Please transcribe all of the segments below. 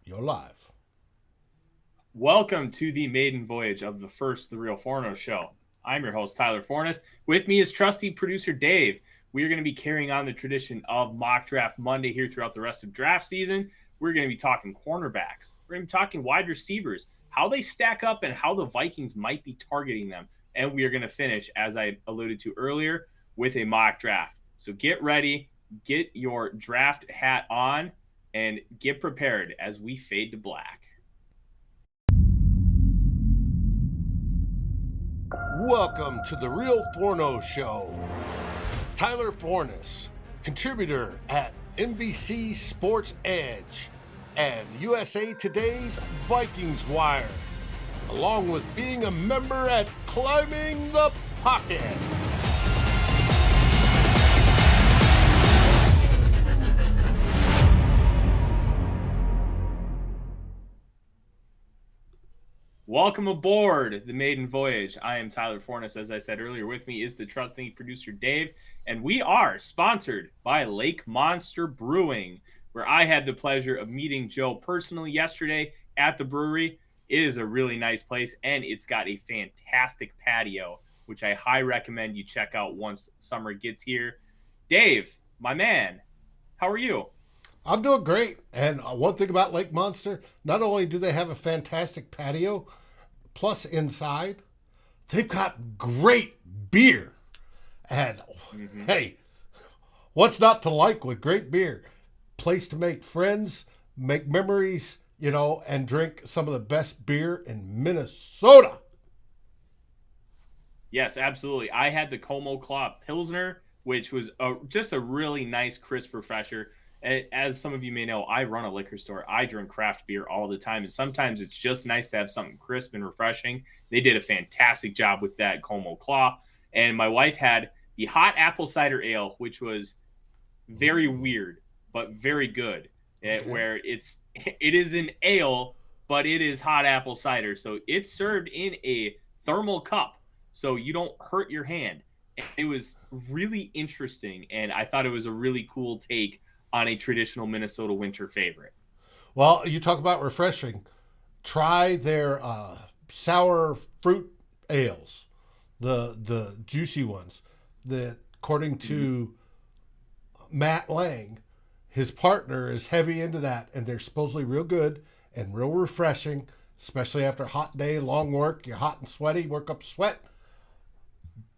You're live. Welcome to the maiden voyage of the Real Forno Show. I'm your host, Tyler Forness. With me is trusty producer Dave. We are going to be carrying on the tradition of Mock Draft Monday here throughout the rest of draft season. We're going to be talking cornerbacks. We're going to be talking wide receivers, how they stack up and how the Vikings might be targeting them. And we are going to finish, as I alluded to earlier, with a mock draft. So get ready, get your draft hat on, and get prepared as we fade to black. Welcome to the Real Forno Show. Tyler Forness, contributor at NBC Sports Edge and USA Today's Vikings Wire, along with being a member at Climbing the Pocket. Welcome aboard the maiden voyage. I am Tyler Forness. As I said earlier, with me is the trusting producer Dave, and we are sponsored by Lake Monster Brewing, where I had the pleasure of meeting Joe personally yesterday at the brewery. It is a really nice place, and it's got a fantastic patio, which I highly recommend you check out once summer gets here. Dave, my man, how are you? I'm doing great. And one thing about Lake Monster, not only do they have a fantastic patio, plus inside, they've got great beer. And hey, what's not to like with great beer? Place to make friends, make memories, and drink some of the best beer in Minnesota. Yes, absolutely. I had the Como Claw Pilsner, which was just a really nice, crisp refresher. As some of you may know, I run a liquor store. I drink craft beer all the time, and sometimes it's just nice to have something crisp and refreshing. They did a fantastic job with that Como Claw. And my wife had the hot apple cider ale, which was very weird, but very good. Where it is an ale, but it is hot apple cider. So it's served in a thermal cup, so you don't hurt your hand. It was really interesting, and I thought it was a really cool take on a traditional Minnesota winter favorite. Well, you talk about refreshing. Try their sour fruit ales, the juicy ones. That, according to Matt Lang, his partner is heavy into that, and they're supposedly real good and real refreshing, especially after a hot day, long work. You're hot and sweaty, work up sweat.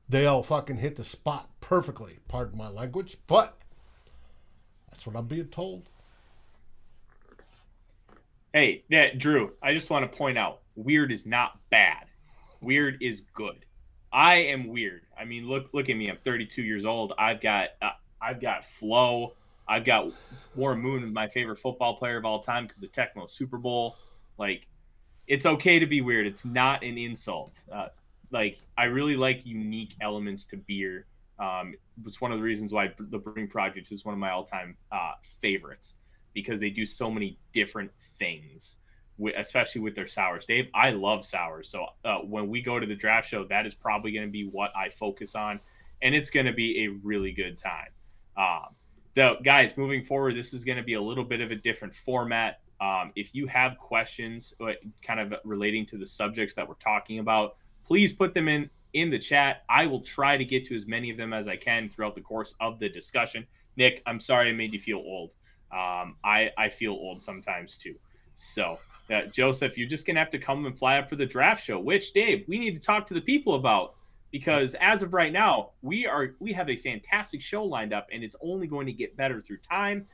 They'll fucking hit the spot perfectly. Pardon my language, but that's what I'm being told. Hey, yeah, Drew, I just want to point out, weird is not bad. Weird is good. I am weird. I mean, look at me. I'm 32 years old. I've got flow. I've got Warren Moon, my favorite football player of all time, because the Tecmo Super Bowl. Like, it's okay to be weird. It's not an insult. I really like unique elements to beer. It's one of the reasons why the Brewing Project is one of my all-time favorites, because they do so many different things, especially with their sours. Dave, I love sours. So when we go to the draft show, that is probably going to be what I focus on, and it's going to be a really good time. So, guys, moving forward, this is going to be a little bit of a different format. If you have questions kind of relating to the subjects that we're talking about, please put them in the chat. I will try to get to as many of them as I can throughout the course of the discussion. Nick, I'm sorry I made you feel old. I feel old sometimes too. So, Joseph, you're just going to have to come and fly up for the draft show, which, Dave, we need to talk to the people about, because as of right now, we have a fantastic show lined up, and it's only going to get better through time.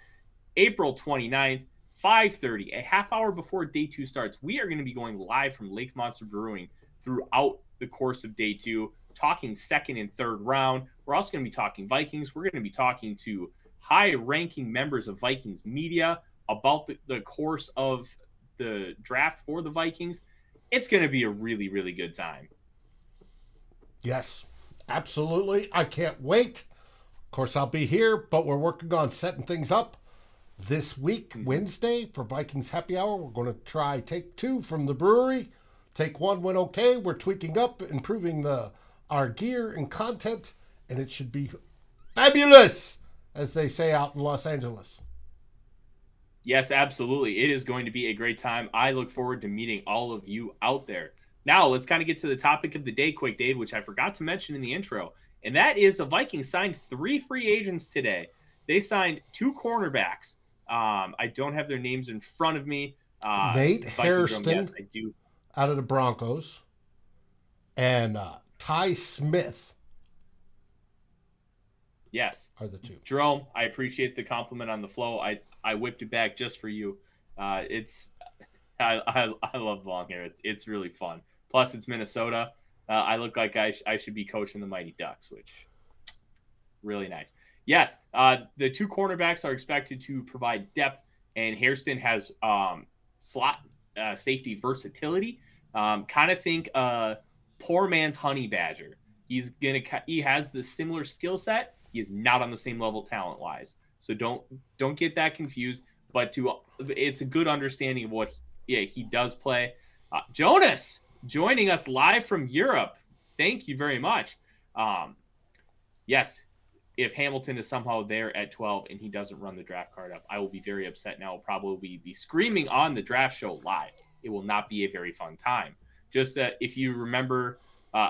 April 29th, 5:30, a half hour before day 2 starts, we are going to be going live from Lake Monster Brewing throughout the course of day 2, talking second and third round. We're also going to be talking Vikings. We're going to be talking to high-ranking members of Vikings media about the course of the draft for the Vikings. It's going to be a really, really good time. Yes, absolutely. I can't wait. Of course, I'll be here, but we're working on setting things up this week, Wednesday, for Vikings Happy Hour. We're going to try take 2 from the brewery. Take 1 went okay. We're tweaking up, improving our gear and content, and it should be fabulous, as they say out in Los Angeles. Yes, absolutely. It is going to be a great time. I look forward to meeting all of you out there. Now, let's kind of get to the topic of the day quick, Dave, which I forgot to mention in the intro. And that is the Vikings signed 3 free agents today. They signed 2 cornerbacks. I don't have their names in front of me. Nate Vikings room, yes, Hairston I do. out of the Broncos and Ty Smith Yes. are the 2. Jerome, I appreciate the compliment on the flow. I whipped it back just for you. I love long hair. It's really fun. Plus, it's Minnesota. I look like I should be coaching the Mighty Ducks, which really nice. Yes, the 2 cornerbacks are expected to provide depth, and Hairston has slot safety versatility. Kind of think poor man's Honey Badger. He has the similar skill set. He is not on the same level talent wise. So don't get that confused. But it's a good understanding of what he does play. Jonas joining us live from Europe. Thank you very much. Yes, if Hamilton is somehow there at 12 and he doesn't run the draft card up, I will be very upset. And I will probably be screaming on the draft show live. It will not be a very fun time. Just if you remember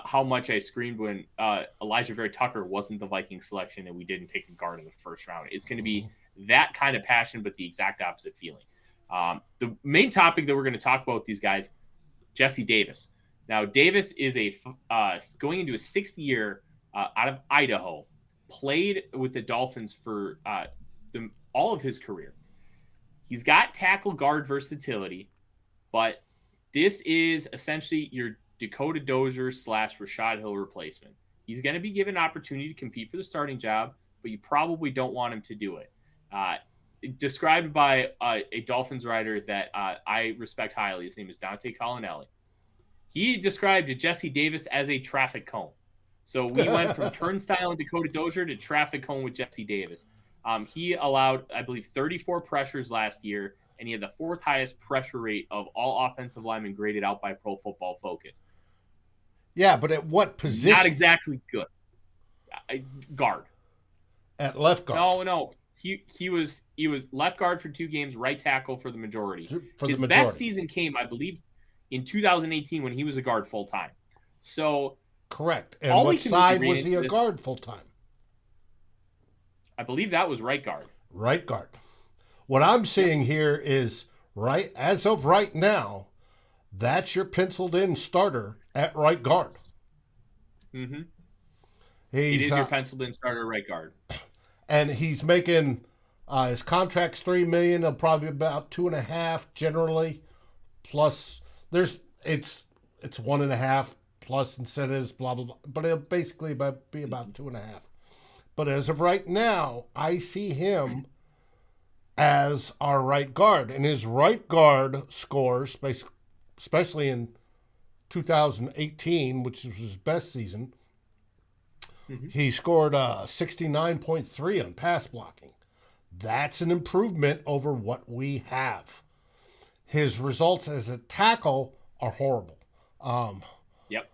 how much I screamed when Elijah Vera Tucker wasn't the Viking selection and we didn't take a guard in the first round. It's going to be that kind of passion, but the exact opposite feeling. The main topic that we're going to talk about with these guys, Jesse Davis. Now, Davis is going into his 6th year out of Idaho, played with the Dolphins for all of his career. He's got tackle guard versatility, but this is essentially your Dakota Dozier / Rashad Hill replacement. He's going to be given an opportunity to compete for the starting job, but you probably don't want him to do it. Described by a Dolphins writer that I respect highly. His name is Dante Collinelli. He described Jesse Davis as a traffic cone. So we went from turnstile and Dakota Dozier to traffic cone with Jesse Davis. He allowed, I believe, 34 pressures last year, and he had the 4th highest pressure rate of all offensive linemen graded out by Pro Football Focus. Yeah, but at what position? Not exactly good. Guard. At left guard. No. He was left guard for 2 games, right tackle for the majority. His best season came, I believe, in 2018 when he was a guard full time. So correct. And what side was he a guard full time? I believe that was right guard. Right guard. What I'm seeing here is as of right now, that's your penciled in starter at right guard. Mm-hmm. It is your penciled in starter right guard. And he's making his contract's $3 million, probably about 2.5 generally. Plus it's 1.5 plus incentives, blah blah blah. But it'll basically be about 2.5. But as of right now, I see him as our right guard, and his right guard scores, especially in 2018, which was his best season. Mm-hmm. He scored 69.3 on pass blocking. That's an improvement over what we have. His results as a tackle are horrible. Yep.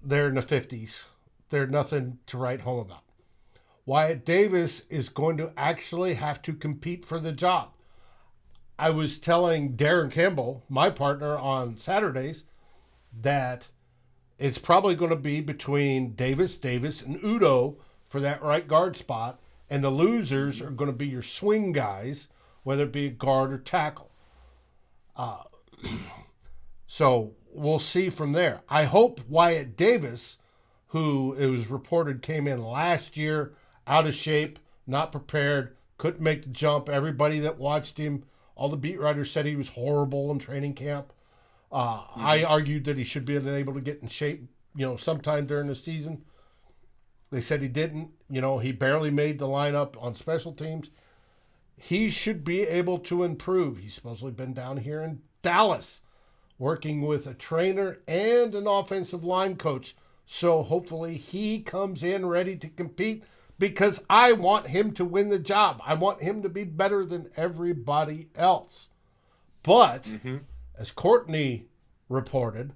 They're in the 50s. They're nothing to write home about. Wyatt Davis is going to actually have to compete for the job. I was telling Darren Campbell, my partner on Saturdays, that it's probably going to be between Davis, and Udo for that right guard spot, and the losers are going to be your swing guys, whether it be guard or tackle. So we'll see from there. I hope Wyatt Davis, who it was reported came in last year, out of shape, not prepared, couldn't make the jump. Everybody that watched him, all the beat writers said he was horrible in training camp. I argued that he should be able to get in shape, sometime during the season. They said he didn't. He barely made the lineup on special teams. He should be able to improve. He's supposedly been down here in Dallas working with a trainer and an offensive line coach. So hopefully he comes in ready to compete, because I want him to win the job. I want him to be better than everybody else. But as Courtney reported,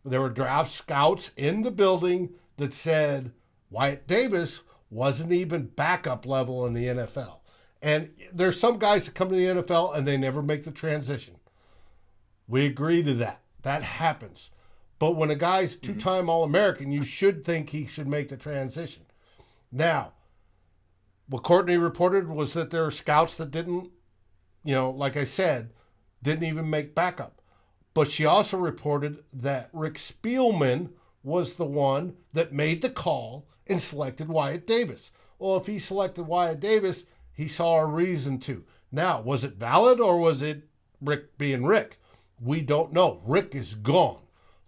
there were draft scouts in the building that said Wyatt Davis wasn't even backup level in the NFL. And there's some guys that come to the NFL and they never make the transition. We agree to that. That happens. But when a guy's two-time All-American, you should think he should make the transition. Now, what Courtney reported was that there are scouts that didn't, like I said, didn't even make backup. But she also reported that Rick Spielman was the one that made the call and selected Wyatt Davis. Well, if he selected Wyatt Davis, he saw a reason to. Now, was it valid or was it Rick being Rick? We don't know. Rick is gone.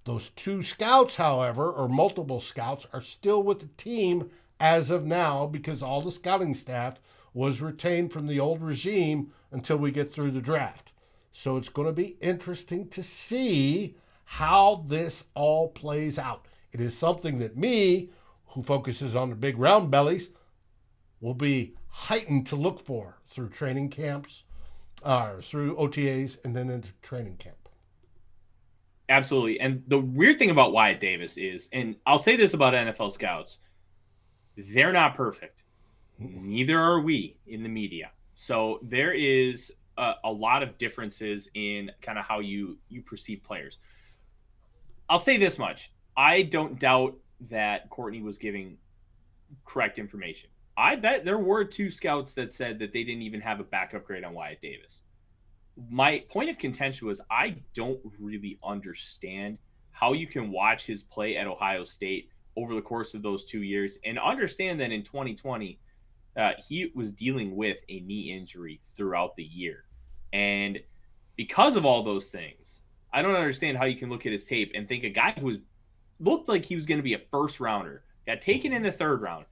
Those two scouts, however, or multiple scouts, are still with the team as of now because all the scouting staff was retained from the old regime until we get through the draft. So it's going to be interesting to see how this all plays out. It is something that me, who focuses on the big round bellies, will be heightened to look for through training camps, through OTAs, and then into training camp. Absolutely. And the weird thing about Wyatt Davis is, and I'll say this about NFL scouts, they're not perfect. Neither are we in the media. So there is a lot of differences in kind of how you perceive players. I'll say this much. I don't doubt that Courtney was giving correct information. I bet there were two scouts that said that they didn't even have a backup grade on Wyatt Davis. My point of contention was I don't really understand how you can watch his play at Ohio State over the course of those 2 years and understand that in 2020, he was dealing with a knee injury throughout the year. And because of all those things, I don't understand how you can look at his tape and think a guy who looked like he was going to be a first rounder, got taken in the third round,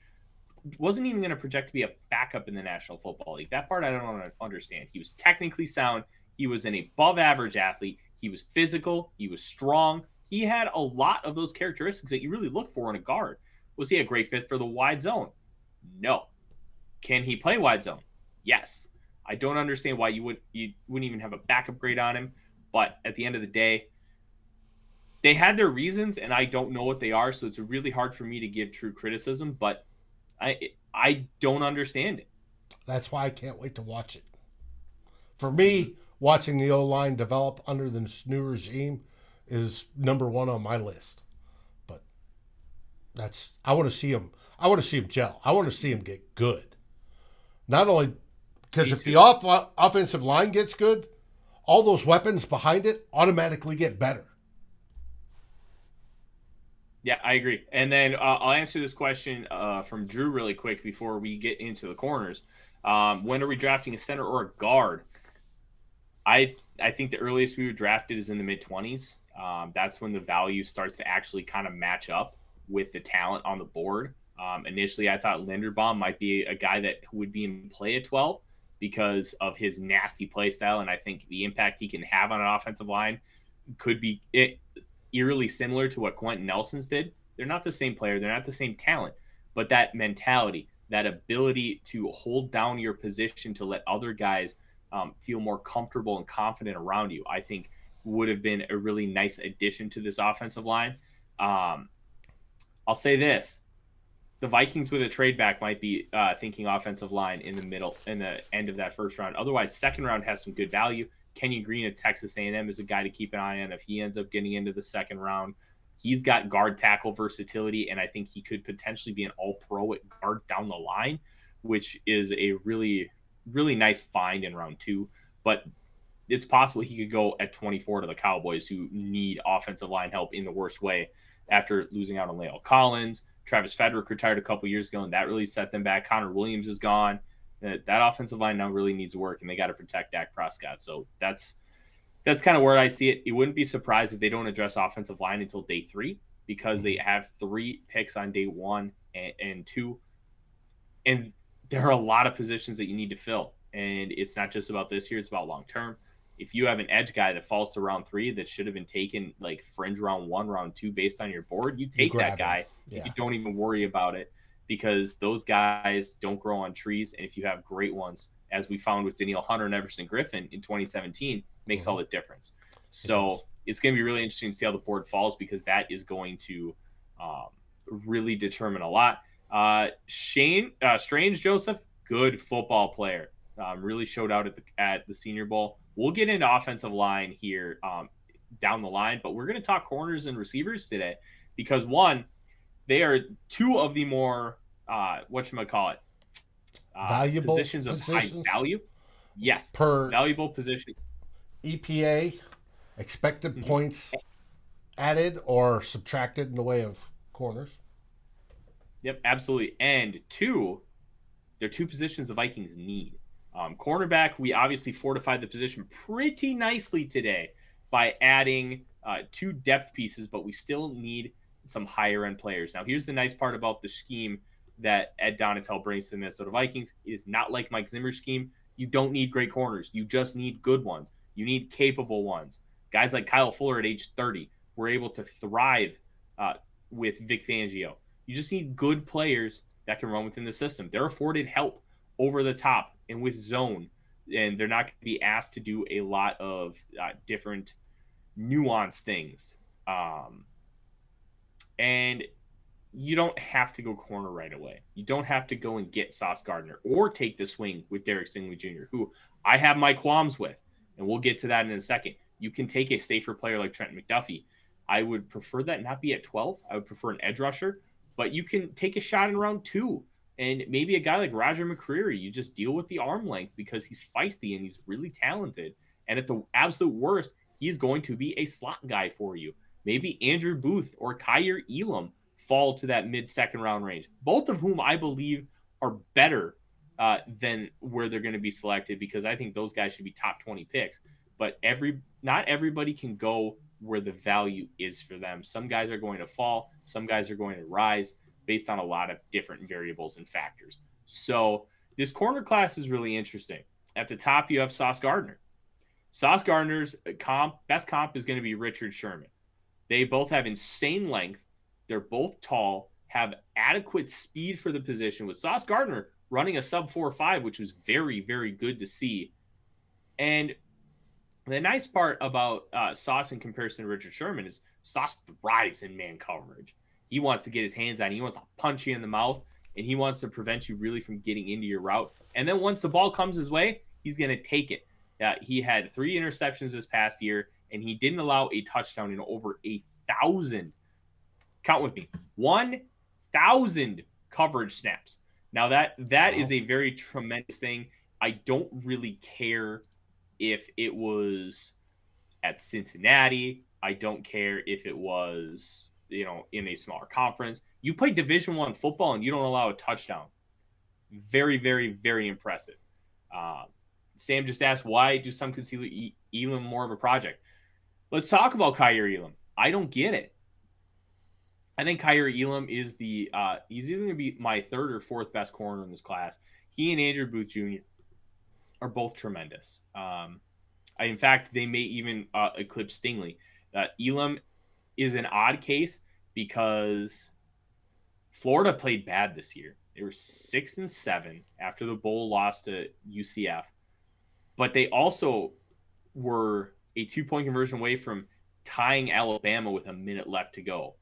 wasn't even going to project to be a backup in the National Football League. That part I don't understand. He was technically sound. He was an above average athlete. He was physical. He was strong. He had a lot of those characteristics that you really look for in a guard. Was he a great fit for the wide zone? No. Can he play wide zone? Yes. I don't understand why you wouldn't even have a backup grade on him. But at the end of the day, they had their reasons, and I don't know what they are. So it's really hard for me to give true criticism. But I don't understand it. That's why I can't wait to watch it. For me, watching the O-line develop under this new regime is number one on my list. But I want to see him. I want to see him gel. I want to see him get good. Not only because if the offensive line gets good, all those weapons behind it automatically get better. Yeah, I agree. And then I'll answer this question from Drew really quick before we get into the corners. When are we drafting a center or a guard? I think the earliest we would draft it is in the mid-20s. That's when the value starts to actually kind of match up with the talent on the board. Initially, I thought Linderbaum might be a guy that would be in play at 12 because of his nasty play style, and I think the impact he can have on an offensive line could be eerily similar to what Quentin Nelson's did. They're not the same player. They're not the same talent. But that mentality, that ability to hold down your position to let other guys feel more comfortable and confident around you, I think would have been a really nice addition to this offensive line. I'll say this. The Vikings with a trade back might be thinking offensive line in the end of that first round. Otherwise, second round has some good value. Kenyon Green at Texas A&M is a guy to keep an eye on if he ends up getting into the second round. He's got guard tackle versatility, and I think he could potentially be an all-pro at guard down the line, which is a really, really nice find in round 2. But it's possible he could go at 24 to the Cowboys, who need offensive line help in the worst way after losing out on La'el Collins. Travis Frederick retired a couple years ago, and that really set them back. Connor Williams is gone. That offensive line now really needs work, and they got to protect Dak Prescott. So that's kind of where I see it. It wouldn't be surprised if they don't address offensive line until day 3 because they have 3 picks on day 1 and 2. And there are a lot of positions that you need to fill. And it's not just about this year. It's about long term. If you have an edge guy that falls to round 3 that should have been taken like fringe round 1, round 2 based on your board, you take that guy. Yeah. You don't even worry about it because those guys don't grow on trees. And if you have great ones, as we found with Danielle Hunter and Everson Griffin in 2017, makes all the difference. So it's going to be really interesting to see how the board falls because that is going to really determine a lot. Strange Joseph, good football player. Really showed out at the Senior Bowl. We'll get into offensive line here down the line, but we're going to talk corners and receivers today because one, they are two of the more Valuable positions of high value. Yes, per valuable position. EPA, expected points added or subtracted in the way of corners. Yep, absolutely. And two, they're two positions the Vikings need. Cornerback, we obviously fortified the position pretty nicely today by adding two depth pieces, but we still need some higher end players. Now, here's the nice part about the scheme that Ed Donatel brings to the Minnesota Vikings. It is not like Mike Zimmer's scheme. You don't need great corners. You just need good ones. You need capable ones. Guys like Kyle Fuller at age 30 were able to thrive with Vic Fangio. You just need good players that can run within the system. They're afforded help over the top and with zone, and they're not going to be asked to do a lot of different nuanced things. And you don't have to go corner right away. You don't have to go and get Sauce Gardner or take the swing with Derek Stingley Jr., who I have my qualms with, and we'll get to that in a second. You can take a safer player like Trent McDuffie. I would prefer that not be at 12. I would prefer an edge rusher, but you can take a shot in round 2. And maybe a guy like Roger McCreary, you just deal with the arm length because he's feisty and he's really talented. And at the absolute worst, he's going to be a slot guy for you. Maybe Andrew Booth or Kyer Elam fall to that mid-second round range, both of whom I believe are better than where they're going to be selected because I think those guys should be top 20 picks. But not everybody can go where the value is for them. Some guys are going to fall. Some guys are going to rise based on a lot of different variables and factors. So this corner class is really interesting. At the top, you have Sauce Gardner. Sauce Gardner's best comp is going to be Richard Sherman. They both have insane length. They're both tall, have adequate speed for the position, with Sauce Gardner running a sub 4.5, which was very, very good to see. And the nice part about Sauce in comparison to Richard Sherman is Sauce thrives in man coverage. He wants to get his hands on you. He wants to punch you in the mouth, and he wants to prevent you really from getting into your route. And then once the ball comes his way, he's going to take it. He had 3 interceptions this past year, and he didn't allow a touchdown in over 1,000. Count with me. 1,000 coverage snaps. Now that is a very tremendous thing. I don't really care if it was at Cincinnati. I don't care if it was, in a smaller conference. You play Division I football and you don't allow a touchdown. Very, very, very impressive. Sam just asked, why do some consider Elam more of a project? Let's talk about Kyer Elam. I don't get it. I think Kyer Elam is he's either going to be my 3rd or 4th best corner in this class. He and Andrew Booth Jr. are both tremendous. In fact, they may even eclipse Stingley. Elam is an odd case because Florida played bad this year. They were 6-7 after the bowl loss to UCF, but they also were a 2-point conversion away from tying Alabama with a minute left to go.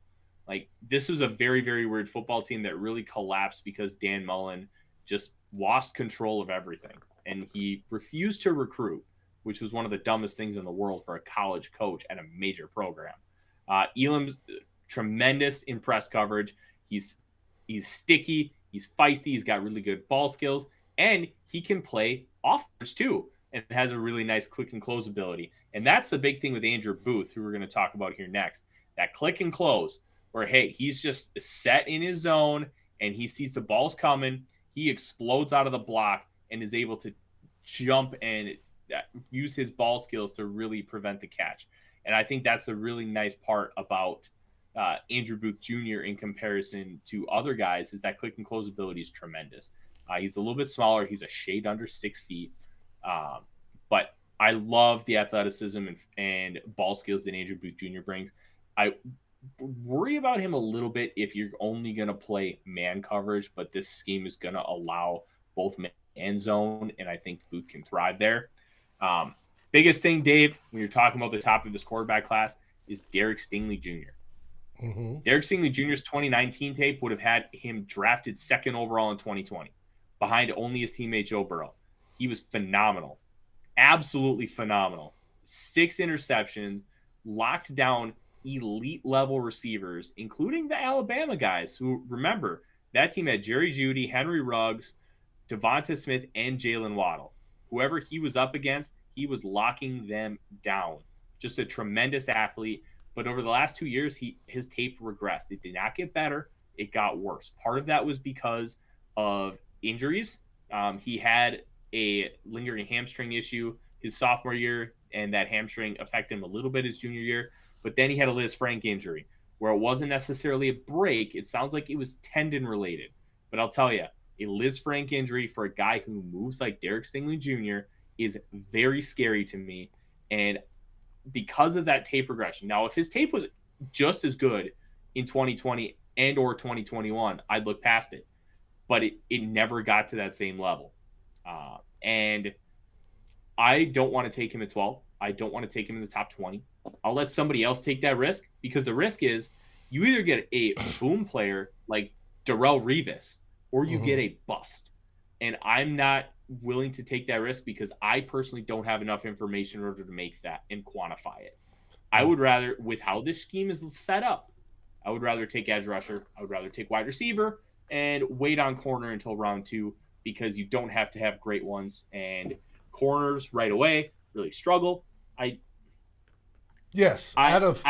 Like, this was a very, very weird football team that really collapsed because Dan Mullen just lost control of everything. And he refused to recruit, which was one of the dumbest things in the world for a college coach at a major program. Elam's tremendous in press coverage. He's sticky. He's feisty. He's got really good ball skills. And he can play offense too and has a really nice click and close ability. And that's the big thing with Andrew Booth, who we're going to talk about here next. That click and close where, hey, he's just set in his zone and he sees the ball's coming. He explodes out of the block and is able to jump and use his ball skills to really prevent the catch. And I think that's the really nice part about Andrew Booth Jr. in comparison to other guys is that click and close ability is tremendous. He's a little bit smaller. He's a shade under 6 feet. But I love the athleticism and ball skills that Andrew Booth Jr. brings. I worry about him a little bit if you're only going to play man coverage, but this scheme is going to allow both man and zone, and I think Booth can thrive there. Biggest thing, Dave, when you're talking about the top of this quarterback class is Derek Stingley Jr. Mm-hmm. Derek Stingley Jr.'s 2019 tape would have had him drafted 2nd overall in 2020, behind only his teammate Joe Burrow. he was phenomenal. Absolutely phenomenal. 6 interceptions, locked down elite level receivers, including the Alabama guys who, remember, that team had Jerry Jeudy, Henry Ruggs, Devonta Smith, and Jalen Waddle. Whoever he was up against, he was locking them down. Just a tremendous athlete. But over the last 2 years, his tape regressed. It did not get better. It got worse. Part of that was because of injuries. He had a lingering hamstring issue his sophomore year, and that hamstring affected him a little bit his junior year. But then he had a Liz Frank injury where it wasn't necessarily a break. It sounds like it was tendon related. But I'll tell you, a Liz Frank injury for a guy who moves like Derek Stingley Jr. is very scary to me. And because of that tape regression. Now, if his tape was just as good in 2020 and or 2021, I'd look past it. But it never got to that same level. And I don't want to take him at 12. I don't want to take him in the top 20. I'll let somebody else take that risk, because the risk is you either get a boom player like Darrelle Revis or you get a bust. And I'm not willing to take that risk because I personally don't have enough information in order to make that and quantify it. I would rather, with how this scheme is set up, I would rather take edge rusher. I would rather take wide receiver and wait on corner until round 2, because you don't have to have great ones, and corners right away really struggle. Out of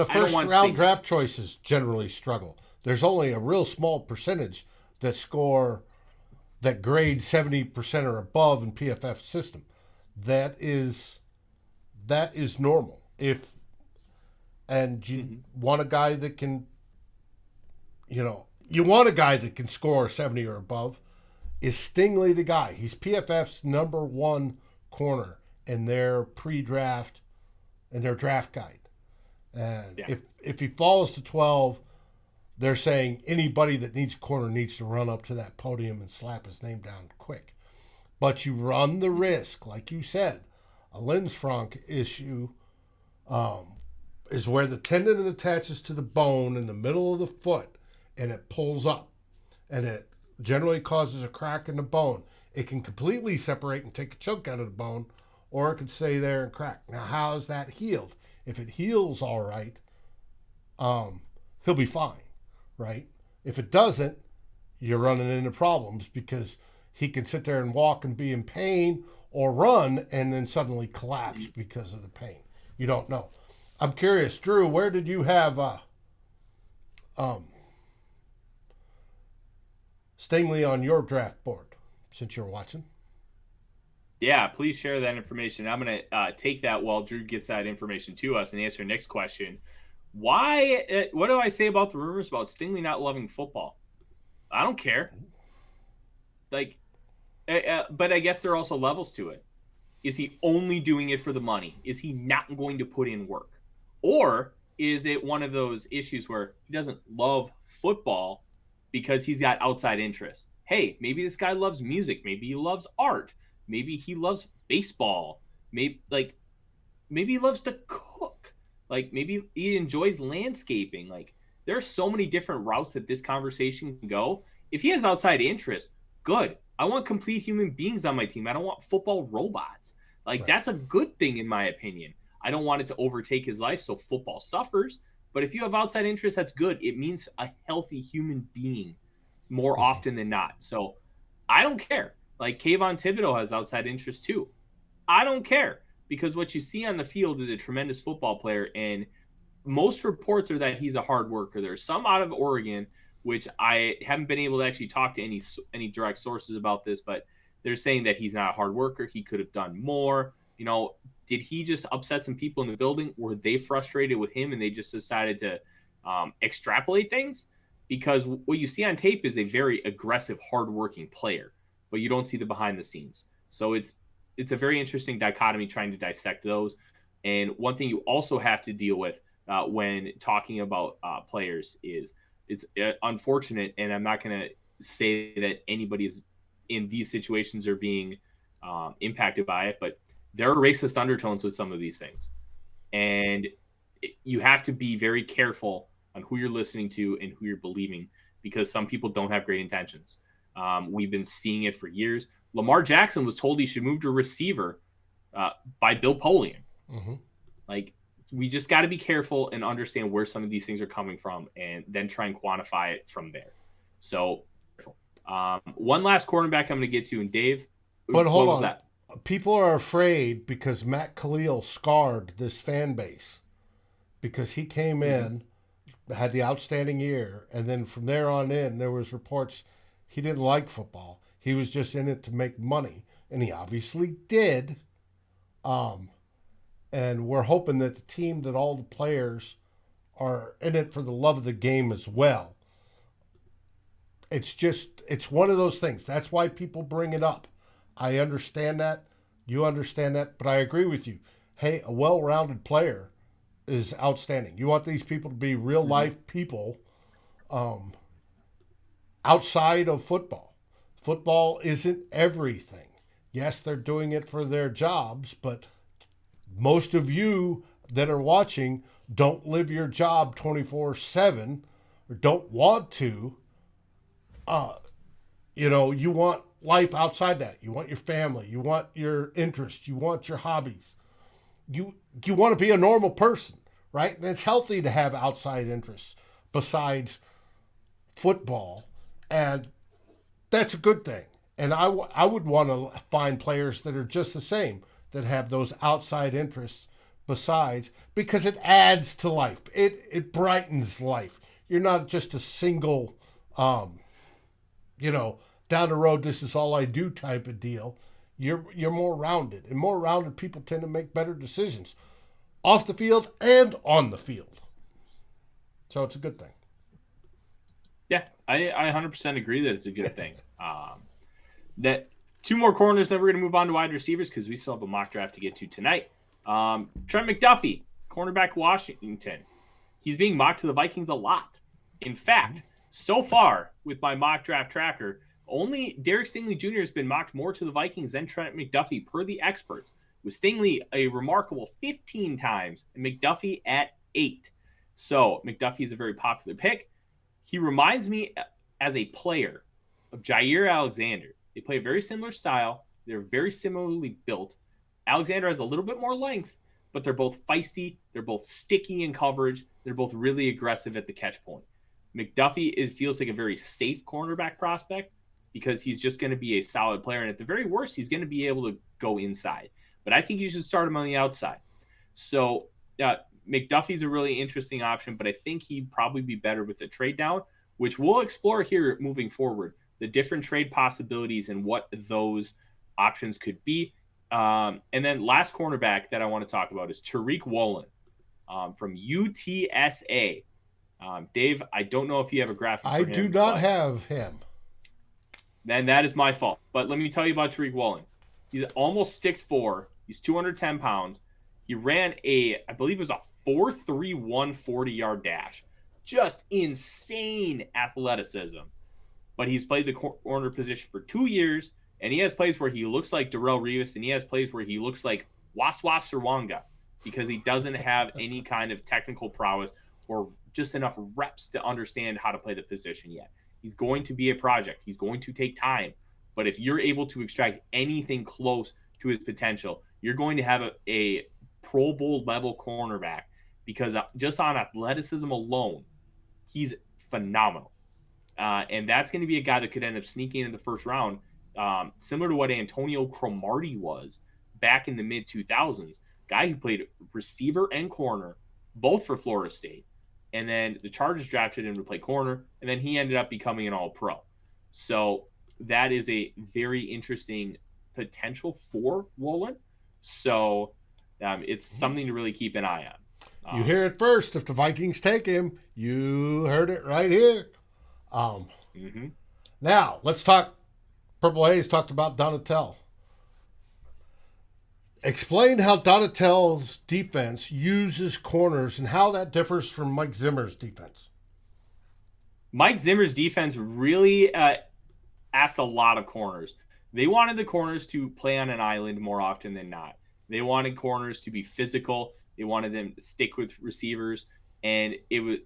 first round draft choices generally struggle. There's only a real small percentage that grade 70% or above in PFF system. That is normal. Want a guy that can, you want a guy that can score 70 or above. Is Stingley the guy? He's PFF's number 1 corner in their pre-draft and their draft guide. And if he falls to 12, they're saying anybody that needs a corner needs to run up to that podium and slap his name down quick. But you run the risk, like you said, a Linz-Frank issue is where the tendon attaches to the bone in the middle of the foot, and it pulls up, and it generally causes a crack in the bone. It can completely separate and take a chunk out of the bone, or it can stay there and crack. Now, how is that healed? If it heals all right, he'll be fine, right? If it doesn't, you're running into problems, because he can sit there and walk and be in pain, or run and then suddenly collapse because of the pain. You don't know. I'm curious, Drew, where did you have Stingley on your draft board, since you're watching? Yeah, please share that information. I'm going to take that while Drew gets that information to us and answer the next question. What do I say about the rumors about Stingley not loving football? I don't care. But I guess there are also levels to it. Is he only doing it for the money? Is he not going to put in work? Or is it one of those issues where he doesn't love football because he's got outside interest? Hey, maybe this guy loves music. Maybe he loves art. Maybe he loves baseball. Maybe he loves to cook. Maybe he enjoys landscaping. There are so many different routes that this conversation can go. If he has outside interest, good. I want complete human beings on my team. I don't want football robots. Right. That's a good thing in my opinion. I don't want it to overtake his life so football suffers. But if you have outside interest, that's good. It means a healthy human being more often than not. So I don't care. Kayvon Thibodeau has outside interest too. I don't care, because what you see on the field is a tremendous football player, and most reports are that he's a hard worker. There's some out of Oregon, which I haven't been able to actually talk to any direct sources about this, but they're saying that he's not a hard worker. He could have done more. Did he just upset some people in the building? Were they frustrated with him and they just decided to extrapolate things? Because what you see on tape is a very aggressive, hardworking player, but you don't see the behind the scenes. So it's a very interesting dichotomy trying to dissect those. And one thing you also have to deal with when talking about players is it's unfortunate, and I'm not going to say that anybody is in these situations are being impacted by it, but there are racist undertones with some of these things. And you have to be very careful on who you're listening to and who you're believing, because some people don't have great intentions. We've been seeing it for years. Lamar Jackson was told he should move to receiver by Bill Polian. Mm-hmm. Like, we just got to be careful and understand where some of these things are coming from and then try and quantify it from there. So, one last cornerback I'm going to get to, and Dave, but hold on. That? People are afraid because Matt Khalil scarred this fan base because he came in, had the outstanding year, and then from there on in, there was reports he didn't like football. He was just in it to make money, and he obviously did. And we're hoping that the team, that all the players are in it for the love of the game as well. It's one of those things. That's why people bring it up. I understand that. You understand that. But I agree with you. Hey, a well-rounded player is outstanding. You want these people to be real-life people outside of football. Football isn't everything. Yes, they're doing it for their jobs, but most of you that are watching don't live your job 24/7 or don't want to. You want life outside that. You want your family. You want your interests. You want your hobbies. You want to be a normal person, right? And it's healthy to have outside interests besides football, and that's a good thing. And I would want to find players that are just the same, that have those outside interests besides, because it adds to life. It brightens life. You're not just a single, down the road, this is all I do type of deal. You're more rounded, and more rounded people tend to make better decisions off the field and on the field. So it's a good thing. Yeah, I 100% agree that it's a good thing. That two more corners, then we're going to move on to wide receivers because we still have a mock draft to get to tonight. Trent McDuffie, cornerback, Washington. He's being mocked to the Vikings a lot. In fact, so far with my mock draft tracker, only Derek Stingley Jr. has been mocked more to the Vikings than Trent McDuffie per the experts, with Stingley a remarkable 15 times and McDuffie at 8. So McDuffie is a very popular pick. He reminds me as a player of Jair Alexander. They play a very similar style. They're very similarly built. Alexander has a little bit more length, but they're both feisty. They're both sticky in coverage. They're both really aggressive at the catch point. McDuffie feels like a very safe cornerback prospect because he's just going to be a solid player. And at the very worst, he's going to be able to go inside. But I think you should start him on the outside. So McDuffie's a really interesting option, but I think he'd probably be better with the trade down, which we'll explore here moving forward, the different trade possibilities and what those options could be. And then last cornerback that I want to talk about is Tariq Woolen from UTSA. Dave, I don't know if you have a graphic for him. I do not have him. Then that is my fault. But let me tell you about Tariq Woolen. He's almost 6'4". He's 210 pounds. He ran I believe it was a 4.31 40-yard dash. Just insane athleticism. But he's played the corner position for 2 years, and he has plays where he looks like Darrelle Revis, and he has plays where he looks like Waswa Sirwanga because he doesn't have any kind of technical prowess or just enough reps to understand how to play the position yet. He's going to be a project. He's going to take time. But if you're able to extract anything close to his potential, you're going to have a Pro Bowl level cornerback because just on athleticism alone, he's phenomenal. And that's going to be a guy that could end up sneaking in the first round, similar to what Antonio Cromartie was back in the mid-2000s. Guy who played receiver and corner, both for Florida State. And then the Chargers drafted him to play corner, and then he ended up becoming an all-pro. So that is a very interesting potential for Woolen. So it's something to really keep an eye on. You hear it first. If the Vikings take him, you heard it right here. Now, let's talk. Purple Haze talked about Donatel. Explain how Donatel's defense uses corners and how that differs from Mike Zimmer's defense. Mike Zimmer's defense really asked a lot of corners. They wanted the corners to play on an island more often than not. They wanted corners to be physical. They wanted them to stick with receivers. And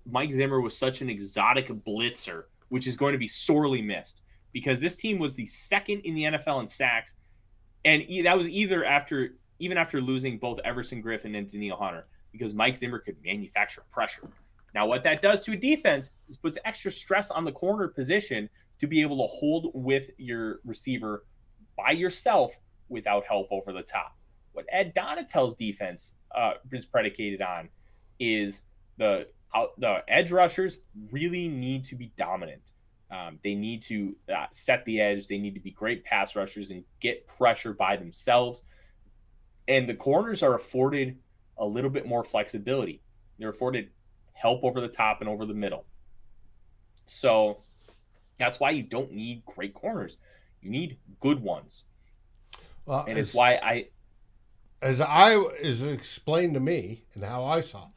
Mike Zimmer was such an exotic blitzer, which is going to be sorely missed because this team was the second in the NFL in sacks, and that was even after losing both Everson Griffin and Danielle Hunter, because Mike Zimmer could manufacture pressure. Now, what that does to a defense is puts extra stress on the corner position to be able to hold with your receiver by yourself without help over the top. What Ed Donatell's defense is predicated on is the edge rushers really need to be dominant. They need to set the edge. They need to be great pass rushers and get pressure by themselves. And the corners are afforded a little bit more flexibility. They're afforded help over the top and over the middle. So that's why you don't need great corners. You need good ones. Well, and it's why as explained to me and how I saw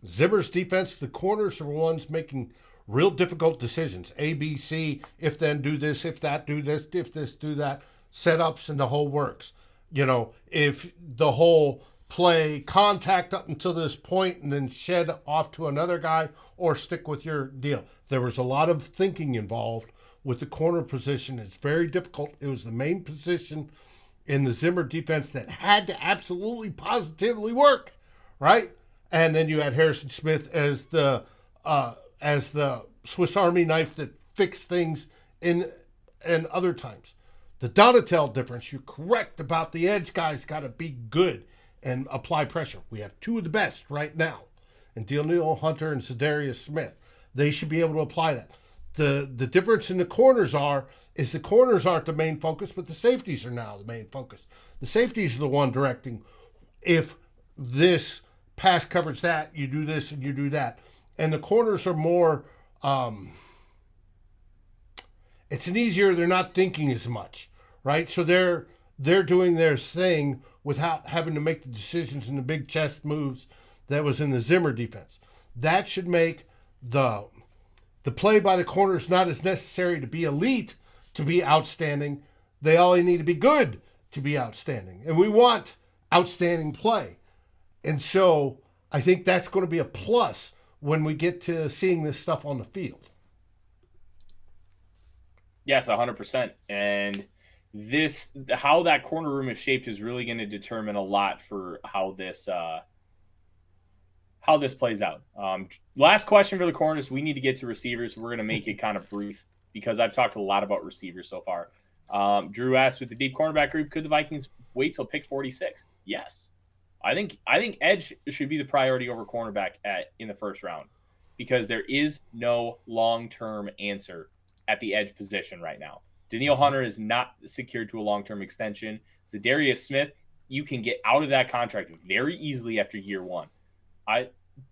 Zimmer's defense, the corners are the ones making real difficult decisions. A, B, C, if then do this, if that, do this, if this, do that, setups and the whole works. You know, if the whole play contact up until this point and then shed off to another guy or stick with your deal. There was a lot of thinking involved with the corner position. It's very difficult. It was the main position in the Zimmer defense that had to absolutely positively work, right? And then you had Harrison Smith as the Swiss Army knife that fixed things in other times. The Donatell difference, you're correct about the edge guys got to be good and apply pressure. We have two of the best right now, and Danielle Hunter and Za'Darius Smith. They should be able to apply that. The difference in the corners is the corners aren't the main focus, but the safeties are now the main focus. The safeties are the one directing. If this pass coverage that, you do this and you do that. And the corners are more, it's an easier, they're not thinking as much, right? So they're doing their thing without having to make the decisions and the big chest moves that was in the Zimmer defense. That should make the play by the corners not as necessary to be elite, to be outstanding. They only need to be good to be outstanding. And we want outstanding play. And so I think that's going to be a plus when we get to seeing this stuff on the field. Yes, 100%. And how that corner room is shaped is really going to determine a lot for how this plays out. Last question for the corners. We need to get to receivers. We're going to make it kind of brief because I've talked a lot about receivers so far. Drew asked, with the deep cornerback group, could the Vikings wait till pick 46? Yes. I think edge should be the priority over cornerback in the first round, because there is no long-term answer at the edge position right now. Danielle Hunter is not secured to a long-term extension. Za'Darius Smith, you can get out of that contract very easily after year one.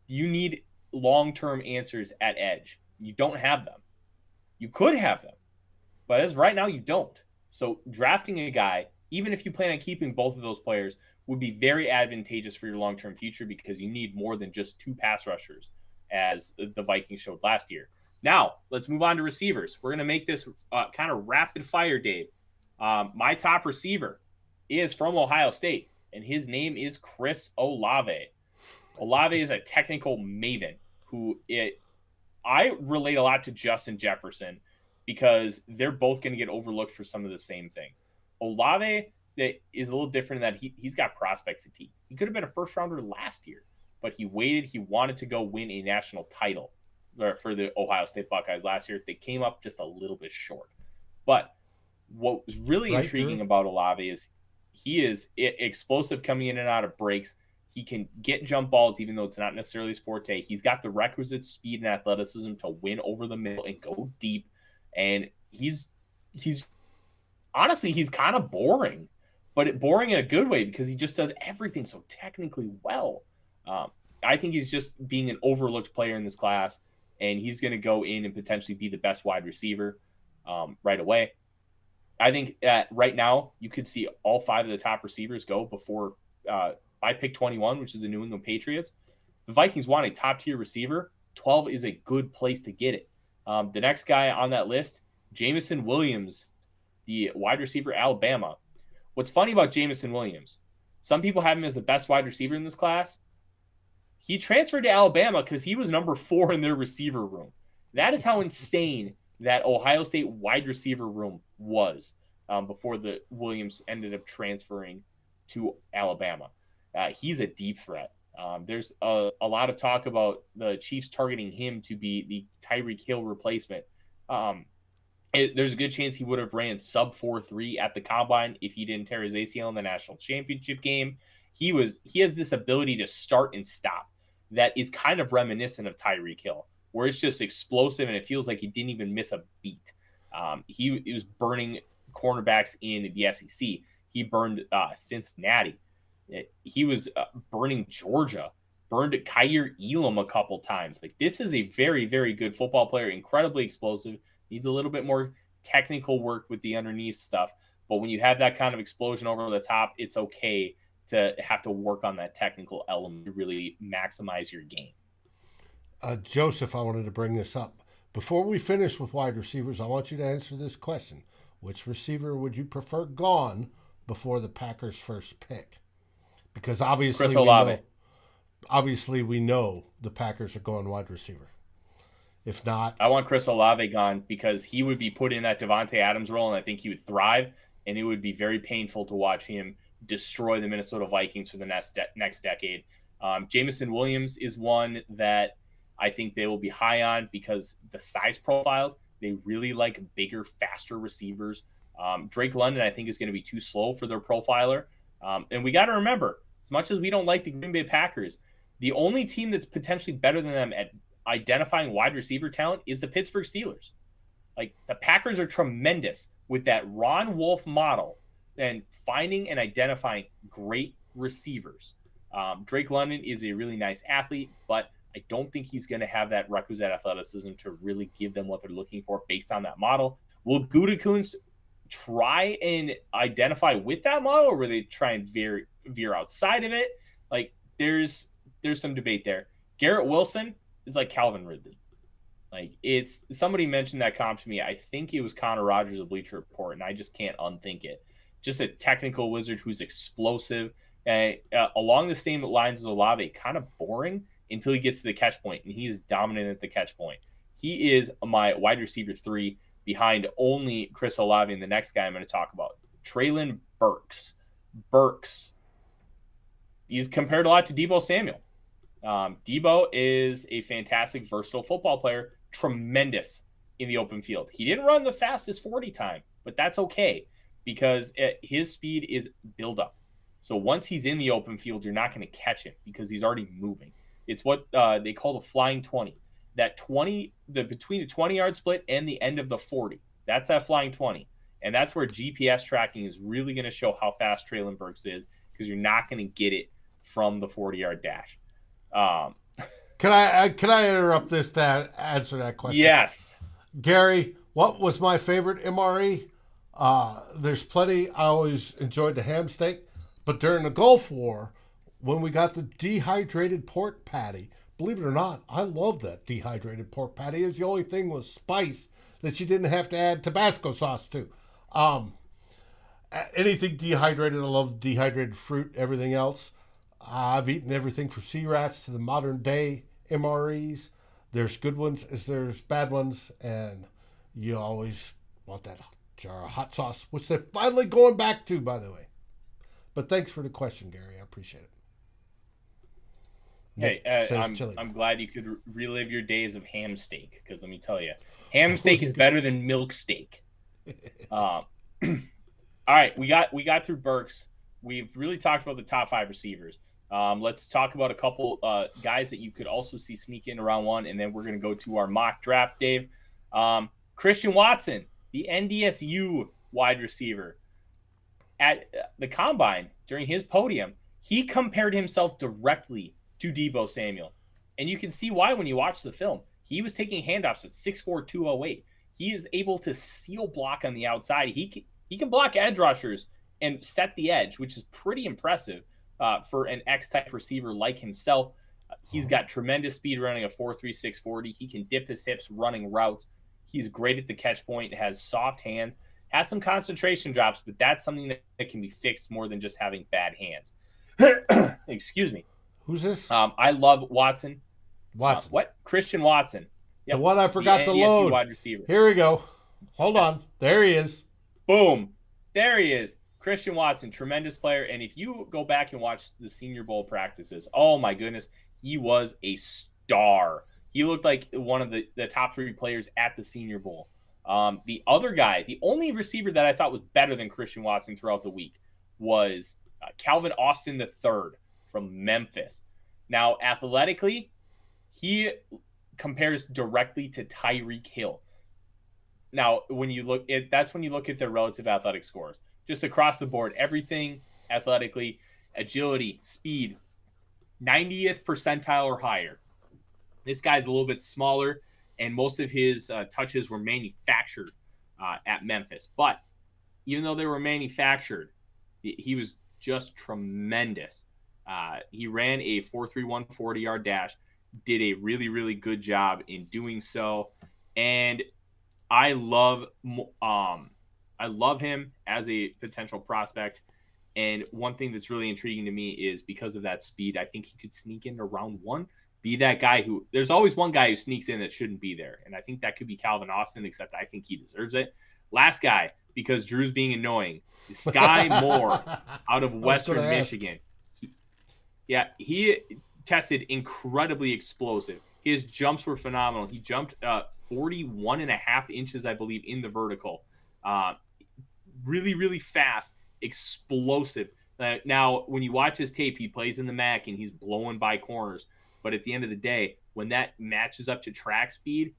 You need long-term answers at edge. You don't have them. You could have them, but as of right now, you don't. So drafting a guy, even if you plan on keeping both of those players, would be very advantageous for your long-term future, because you need more than just two pass rushers, as the Vikings showed last year. Now, let's move on to receivers. We're going to make this kind of rapid fire, Dave. My top receiver is from Ohio State, and his name is Chris Olave. Olave is a technical maven I relate a lot to Justin Jefferson, because they're both going to get overlooked for some of the same things. Olave is a little different in that he's got prospect fatigue. He could have been a first rounder last year, but he waited. He wanted to go win a national title for the Ohio State Buckeyes last year. They came up just a little bit short. But what was really intriguing about Olave is he is explosive coming in and out of breaks. He can get jump balls, even though it's not necessarily his forte. He's got the requisite speed and athleticism to win over the middle and go deep. And he's honestly, he's kind of boring, but boring in a good way, because he just does everything so technically well. I think he's just being an overlooked player in this class, and he's going to go in and potentially be the best wide receiver right away. I think right now you could see all five of the top receivers go before by pick 21, which is the New England Patriots. The Vikings want a top-tier receiver. 12 is a good place to get it. The next guy on that list, Jameson Williams, the wide receiver, Alabama. What's funny about Jameson Williams, some people have him as the best wide receiver in this class. He transferred to Alabama because he was number 4 in their receiver room. That is how insane that Ohio State wide receiver room was before the Williams ended up transferring to Alabama. He's a deep threat. There's a lot of talk about the Chiefs targeting him to be the Tyreek Hill replacement. There's a good chance he would have ran sub 4.3 at the combine if he didn't tear his ACL in the national championship game. He has this ability to start and stop that is kind of reminiscent of Tyreek Hill, where it's just explosive and it feels like he didn't even miss a beat. He was burning cornerbacks in the SEC. He burned Cincinnati. He was burning Georgia, burned Kaiir Elam a couple times. Like, this is a very, very good football player, incredibly explosive, needs a little bit more technical work with the underneath stuff. But when you have that kind of explosion over the top, it's okay to have to work on that technical element to really maximize your game. Joseph, I wanted to bring this up. Before we finish with wide receivers, I want you to answer this question. Which receiver would you prefer gone before the Packers' first pick? Because obviously we know the Packers are going wide receiver. If not, I want Chris Olave gone because he would be put in that Devontae Adams role, and I think he would thrive, and it would be very painful to watch him destroy the Minnesota Vikings for the next decade. Jameson Williams is one that I think they will be high on because the size profiles, they really like bigger, faster receivers. Drake London, I think, is going to be too slow for their profiler. And we got to remember, as much as we don't like the Green Bay Packers, the only team that's potentially better than them at identifying wide receiver talent is the Pittsburgh Steelers. Like, the Packers are tremendous with that Ron Wolf model and finding and identifying great receivers. Drake London is a really nice athlete, but I don't think he's going to have that requisite athleticism to really give them what they're looking for based on that model. Will Gutekunst try and identify with that model, or will they try and veer outside of it? Like, there's some debate there. Garrett Wilson is like Calvin Ridley. Like, it's somebody mentioned that comp to me. I think it was Connor Rogers of Bleacher Report, and I just can't unthink it. Just a technical wizard who's explosive, and along the same lines as Olave, kind of boring until he gets to the catch point, and he is dominant at the catch point. He is my wide receiver 3 behind only Chris Olave and the next guy I'm going to talk about, Treylon Burks. He's compared a lot to Deebo Samuel. Deebo is a fantastic, versatile football player, tremendous in the open field. He didn't run the fastest 40 time, but that's okay because his speed is build up. So once he's in the open field, you're not going to catch him because he's already moving. It's what they call the flying 20. That 20, between the 20-yard split and the end of the 40, that's that flying 20. And that's where GPS tracking is really going to show how fast Treylon Burks is, because you're not going to get it from the 40-yard dash. Can I interrupt this to answer that question? Yes. Gary, what was my favorite MRE? There's plenty. I always enjoyed the ham steak. But during the Gulf War, when we got the dehydrated pork patty, believe it or not, I love that dehydrated pork patty. It's the only thing with spice that you didn't have to add Tabasco sauce to. Anything dehydrated, I love dehydrated fruit, everything else. I've eaten everything from sea rats to the modern day MREs. There's good ones as there's bad ones, and you always want that jar of hot sauce, which they're finally going back to, by the way. But thanks for the question, Gary. I appreciate it. Hey, I'm glad you could relive your days of ham steak, because let me tell you, ham steak is better than milk steak. All right, we got through Burks. We've really talked about the top 5 receivers. Let's talk about a couple guys that you could also see sneak in round 1, and then we're going to go to our mock draft, Dave. Christian Watson, the NDSU wide receiver. At the combine, during his podium, he compared himself directly to Deebo Samuel. And you can see why when you watch the film. He was taking handoffs at 6'4", 208. He is able to seal block on the outside. He can block edge rushers and set the edge, which is pretty impressive for an X-type receiver like himself. He's got tremendous speed running a 4.3, 640. He can dip his hips running routes. He's great at the catch point, has soft hands, has some concentration drops, but that's something that can be fixed more than just having bad hands. Excuse me. Who's this? I love Watson. Watson. What? Christian Watson. The one I forgot to NBC load. wide receiver. Here we go. Hold on. There he is. Boom. There he is. Christian Watson, tremendous player. And if you go back and watch the Senior Bowl practices, oh my goodness, he was a star. He looked like one of the top 3 players at the Senior Bowl. The other guy, the only receiver that I thought was better than Christian Watson throughout the week was Calvin Austin III from Memphis. Now, athletically, he compares directly to Tyreek Hill. Now, that's when you look at their relative athletic scores. Just across the board, everything athletically, agility, speed, 90th percentile or higher. This guy's a little bit smaller, and most of his touches were manufactured at Memphis. But even though they were manufactured, he was just tremendous. He ran a 4.31 40-yard dash, did a really, really good job in doing so. And I love him as a potential prospect. And one thing that's really intriguing to me is because of that speed, I think he could sneak into round 1, be that guy who – there's always one guy who sneaks in that shouldn't be there. And I think that could be Calvin Austin, except I think he deserves it. Last guy, because Drew's being annoying, is Sky Moore out of Western Michigan. He tested incredibly explosive. His jumps were phenomenal. He jumped 41.5 inches, I believe, in the vertical. Really, really fast, explosive. Now, when you watch his tape, he plays in the MAC and he's blowing by corners. But at the end of the day, when that matches up to track speed,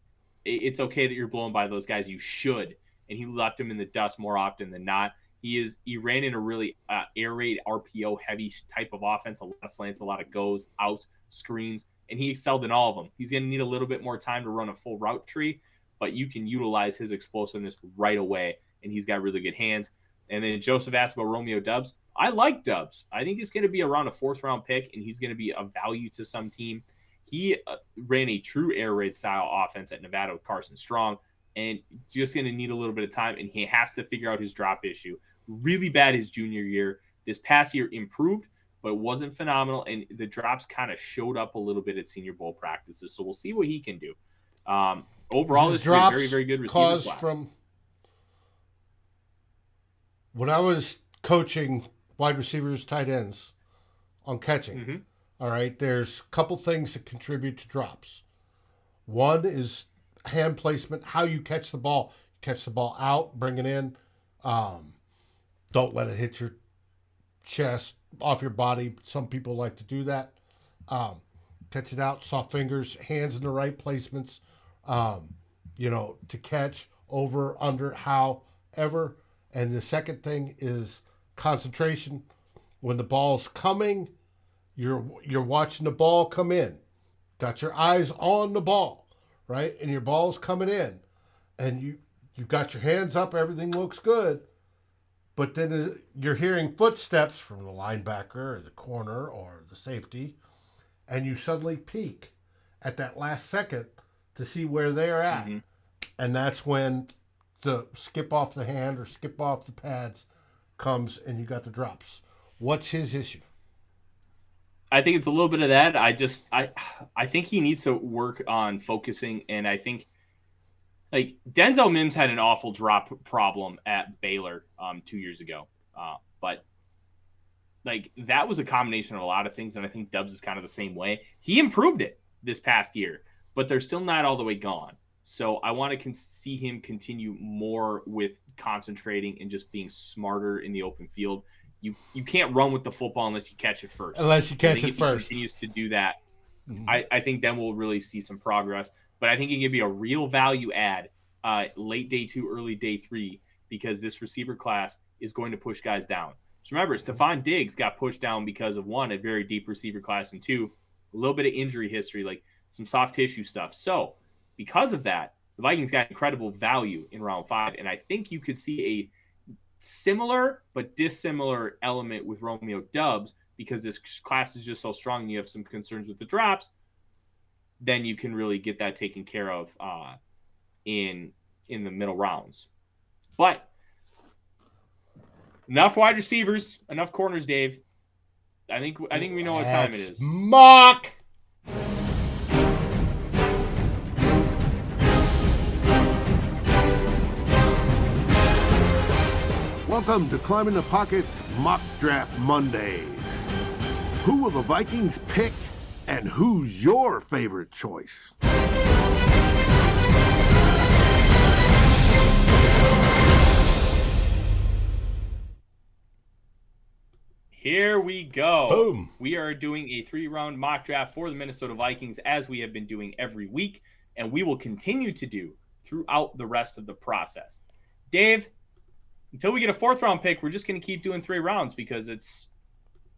it's okay that you're blowing by those guys. You should. And he left him in the dust more often than not. He ran in a really air raid RPO heavy type of offense, a lot of slants, a lot of goes, outs, screens, and he excelled in all of them. He's going to need a little bit more time to run a full route tree, but you can utilize his explosiveness right away, and he's got really good hands. And then Joseph asked about Romeo Doubs. I like Doubs. I think he's going to be around a 4th-round pick, and he's going to be a value to some team. He ran a true air raid style offense at Nevada with Carson Strong, and just going to need a little bit of time, and he has to figure out his drop issue. Really bad his junior year. This past year improved, but it wasn't phenomenal, and the drops kind of showed up a little bit at Senior Bowl practices, so we'll see what he can do. Overall, this is a very, very good receiver class. From when I was coaching wide receivers, tight ends on catching, all right, there's a couple things that contribute to drops. One is hand placement, how you catch the ball. Catch the ball out, bring it in. Don't let it hit your chest, off your body. Some people like to do that. Catch it out, soft fingers, hands in the right placements, to catch, over, under, however. And the second thing is concentration. When the ball's coming, you're watching the ball come in. Got your eyes on the ball, right? And your ball's coming in. And you've got your hands up, everything looks good. But then you're hearing footsteps from the linebacker or the corner or the safety, and you suddenly peek at that last second to see where they're at. And that's when the skip off the hand or skip off the pads comes and you got the drops. What's his issue? I think it's a little bit of that. I think he needs to work on focusing, and I think like Denzel Mims had an awful drop problem at Baylor 2 years ago. But like that was a combination of a lot of things. And I think Doubs is kind of the same way. He improved it this past year, but they're still not all the way gone. So I want to see him continue more with concentrating and just being smarter in the open field. You can't run with the football unless you catch it first. If he continues to do that, I think then we'll really see some progress. But I think he can be a real value add late day 2, early day 3, because this receiver class is going to push guys down. So remember, Stephon Diggs got pushed down because of, 1, a very deep receiver class, and 2, a little bit of injury history, like some soft tissue stuff. So because of that, the Vikings got incredible value in round 5. And I think you could see a similar but dissimilar element with Romeo Doubs, because this class is just so strong and you have some concerns with the drops. Then you can really get that taken care of in the middle rounds. But enough wide receivers, enough corners, Dave. I think we know what time it is. Mock. Welcome to Climbing the Pocket's Mock Draft Mondays. Who will the Vikings pick, and who's your favorite choice? Here we go. Boom. We are doing a 3-round mock draft for the Minnesota Vikings, as we have been doing every week, and we will continue to do throughout the rest of the process. Dave, until we get a 4th-round pick, we're just going to keep doing 3 rounds because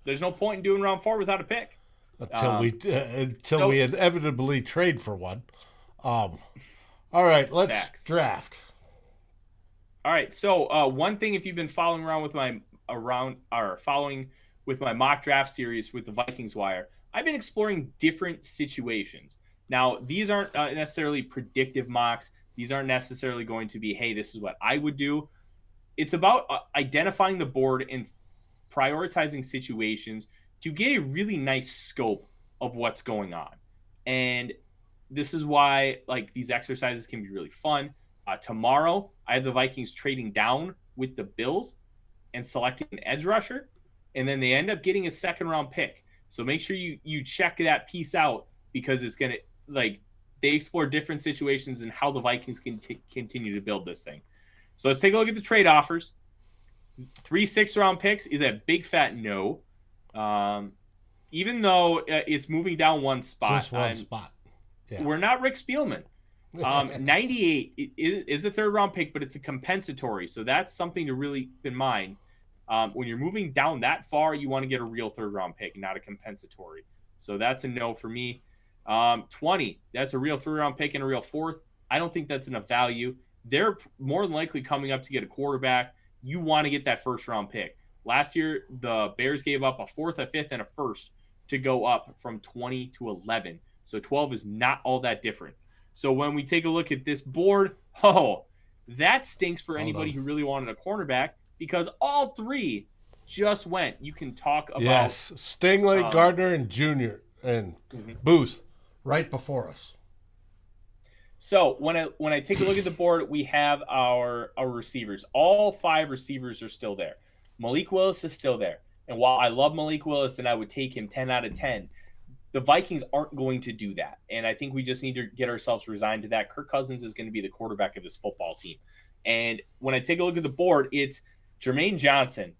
there's no point in doing round 4 without a pick. Until we inevitably trade for one. All right, let's draft. All right, so one thing, if you've been following following with my mock draft series with the Vikings Wire, I've been exploring different situations. Now, these aren't necessarily predictive mocks. These aren't necessarily going to be, hey, this is what I would do. It's about identifying the board and prioritizing situations to get a really nice scope of what's going on. And this is why these exercises can be really fun. Tomorrow, I have the Vikings trading down with the Bills and selecting an edge rusher, and then they end up getting a 2nd-round pick. So make sure you check that piece out, because it's going to, they explore different situations and how the Vikings can continue to build this thing. So let's take a look at the trade offers. 3 6th-round picks is a big fat no. Even though it's moving down one spot. Just one spot. Yeah. We're not Rick Spielman. 98 is a 3rd-round pick, but it's a compensatory. So that's something to really keep in mind. When you're moving down that far, you want to get a real 3rd-round pick, not a compensatory. So that's a no for me. 20, that's a real 3rd-round pick and a real 4th. I don't think that's enough value. They're more than likely coming up to get a quarterback. You want to get that 1st-round pick. Last year, the Bears gave up a 4th, a 5th, and a 1st to go up from 20 to 11. So 12 is not all that different. So when we take a look at this board, that stinks for anybody who really wanted a cornerback, because all 3 just went. You can talk about... Yes, Stingley, Gardner, and Jr. and Booth right before us. So when I take a look at the board, we have our receivers. All 5 receivers are still there. Malik Willis is still there. And while I love Malik Willis and I would take him 10 out of 10, the Vikings aren't going to do that. And I think we just need to get ourselves resigned to that. Kirk Cousins is going to be the quarterback of this football team. And when I take a look at the board, it's Jermaine Johnson.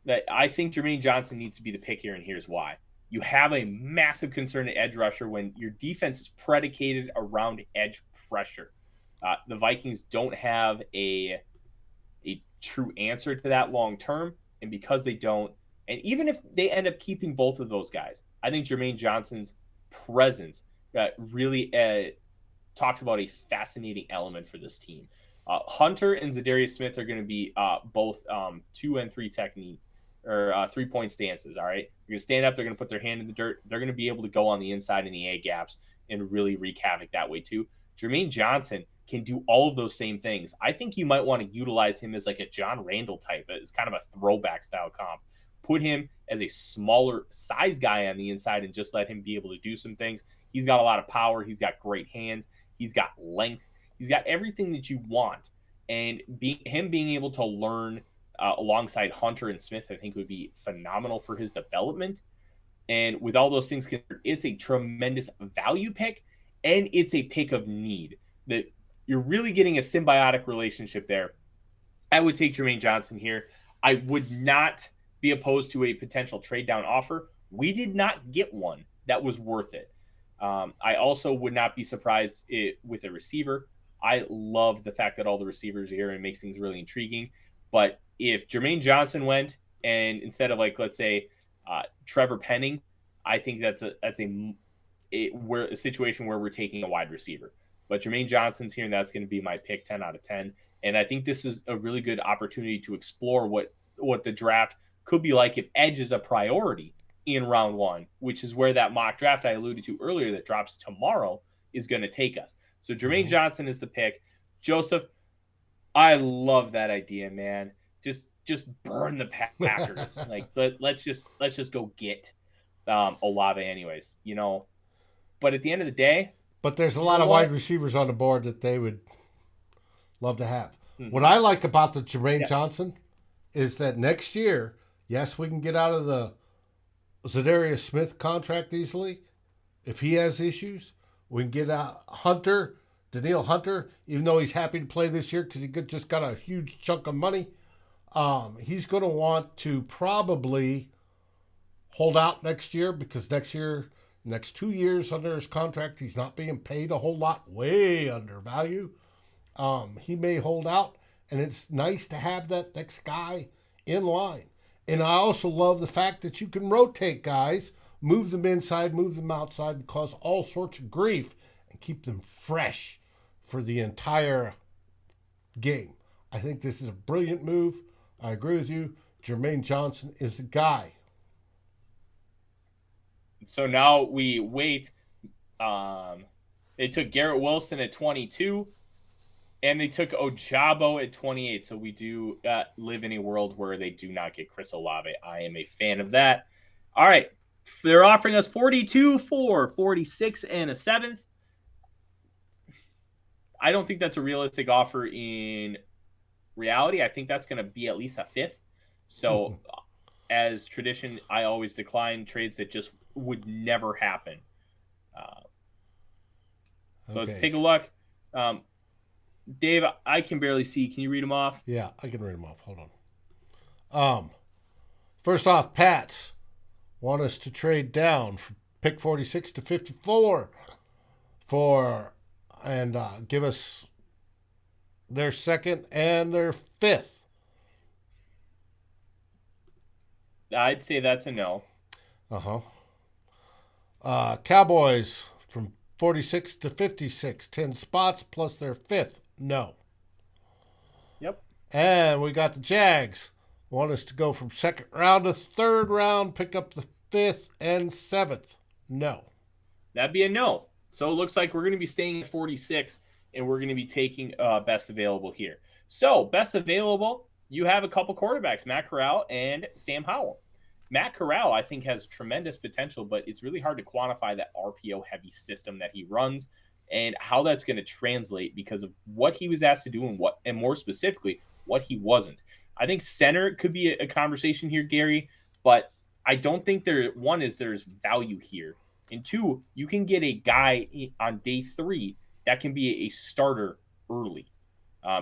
That I think Jermaine Johnson needs to be the pick here, and here's why. You have a massive concern at edge rusher when your defense is predicated around edge pressure. The Vikings don't have a true answer to that long term, and because they don't, and even if they end up keeping both of those guys, I think Jermaine Johnson's presence really talks about a fascinating element for this team. Hunter and Zadarius Smith are going to be both 2 and 3 technique, or 3-point stances, all right? They're going to stand up, they're going to put their hand in the dirt, they're going to be able to go on the inside in the A gaps and really wreak havoc that way too. Jermaine Johnson can do all of those same things. I think you might want to utilize him as like a John Randall type. It's kind of a throwback style comp. Put him as a smaller size guy on the inside and just let him be able to do some things. He's got a lot of power. He's got great hands. He's got length. He's got everything that you want. And being able to learn alongside Hunter and Smith, I think would be phenomenal for his development. And with all those things, it's a tremendous value pick, and it's a pick of need. That you're really getting a symbiotic relationship there. I would take Jermaine Johnson here. I would not be opposed to a potential trade down offer. We did not get one that was worth it. I also would not be surprised with a receiver. I love the fact that all the receivers are here and makes things really intriguing. But if Jermaine Johnson went, and instead of let's say Trevor Penning, I think that's a situation where we're taking a wide receiver. But Jermaine Johnson's here, and that's going to be my pick 10 out of 10. And I think this is a really good opportunity to explore what the draft could be like if edge is a priority in round 1, which is where that mock draft I alluded to earlier that drops tomorrow is going to take us. So Jermaine Johnson is the pick. Joseph, I love that idea, man. Just burn the Packers. Let's just go get Olave anyways, But at the end of the day, but there's a lot of wide receivers on the board that they would love to have. What I like about the Jermaine Johnson is that next year, yes, we can get out of the Zadarius Smith contract easily. If he has issues, we can get out Daniil Hunter, even though he's happy to play this year because he just got a huge chunk of money. He's going to want to probably hold out next year because next 2 years under his contract, he's not being paid a whole lot, way under value. He may hold out, and it's nice to have that next guy in line. And I also love the fact that you can rotate guys, move them inside, move them outside, and cause all sorts of grief and keep them fresh for the entire game. I think this is a brilliant move. I agree with you. Jermaine Johnson is the guy. So now we wait. They took Garrett Wilson at 22, and they took Ojabo at 28. So we do live in a world where they do not get Chris Olave. I am a fan of that. All right. They're offering us 42 for 46 and a 7th. I don't think that's a realistic offer in reality. I think that's going to be at least a 5th. So as tradition, I always decline trades that just would never happen. So let's take a look. Dave, I can barely see. Can you read them off? Yeah, I can read them off. Hold on. First off, Pats want us to trade down from pick 46 to 54 and give us their 2nd and their 5th. I'd say that's a no. Cowboys from 46 to 56, 10 spots plus their 5th. No. Yep. And we got the Jags. Want us to go from 2nd round to 3rd round, pick up the 5th and 7th. No. That'd be a no. So it looks like we're going to be staying at 46, and we're going to be taking best available here. So best available, you have a couple quarterbacks, Matt Corral and Sam Howell. Matt Corral, I think, has tremendous potential, but it's really hard to quantify that RPO-heavy system that he runs and how that's going to translate because of what he was asked to do and more specifically, what he wasn't. I think center could be a conversation here, Gary, but I don't think there's value here. And 2, you can get a guy on day 3 that can be a starter early.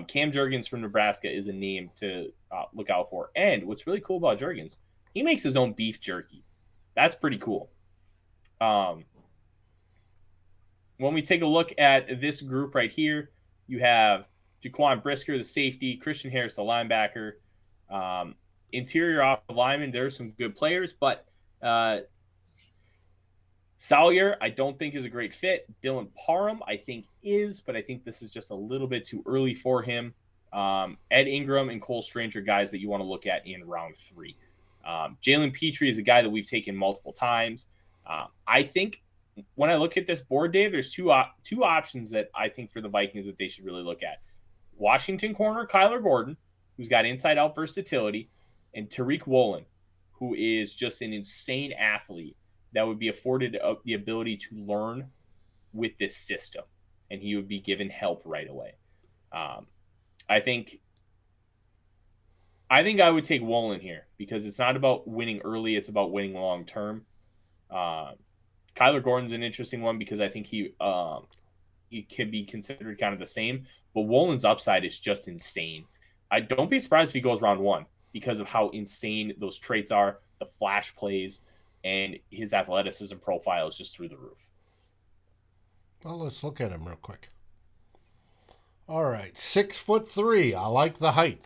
Cam Jurgens from Nebraska is a name to look out for. And what's really cool about Jurgens, he makes his own beef jerky. That's pretty cool. When we take a look at this group right here, you have Jaquan Brisker, the safety, Christian Harris, the linebacker, interior offensive lineman. There's some good players, but Salyer, I don't think is a great fit. Dylan Parham, I think is, but I think this is just a little bit too early for him. Ed Ingram and Cole Stranger, guys that you want to look at in round 3. Jalen Petrie is a guy that we've taken multiple times. I think when I look at this board, Dave, there's two options that I think for the Vikings that they should really look at. Washington corner Kyler Gordon, who's got inside-out versatility, and Tariq Woolen, who is just an insane athlete that would be afforded the ability to learn with this system, and he would be given help right away. I think I would take Woolen here because it's not about winning early, it's about winning long term. Kyler Gordon's an interesting one because I think he could be considered kind of the same, but Woolen's upside is just insane. I don't be surprised if he goes round 1 because of how insane those traits are, the flash plays, and his athleticism profile is just through the roof. Well, let's look at him real quick. All right, 6'3". I like the height.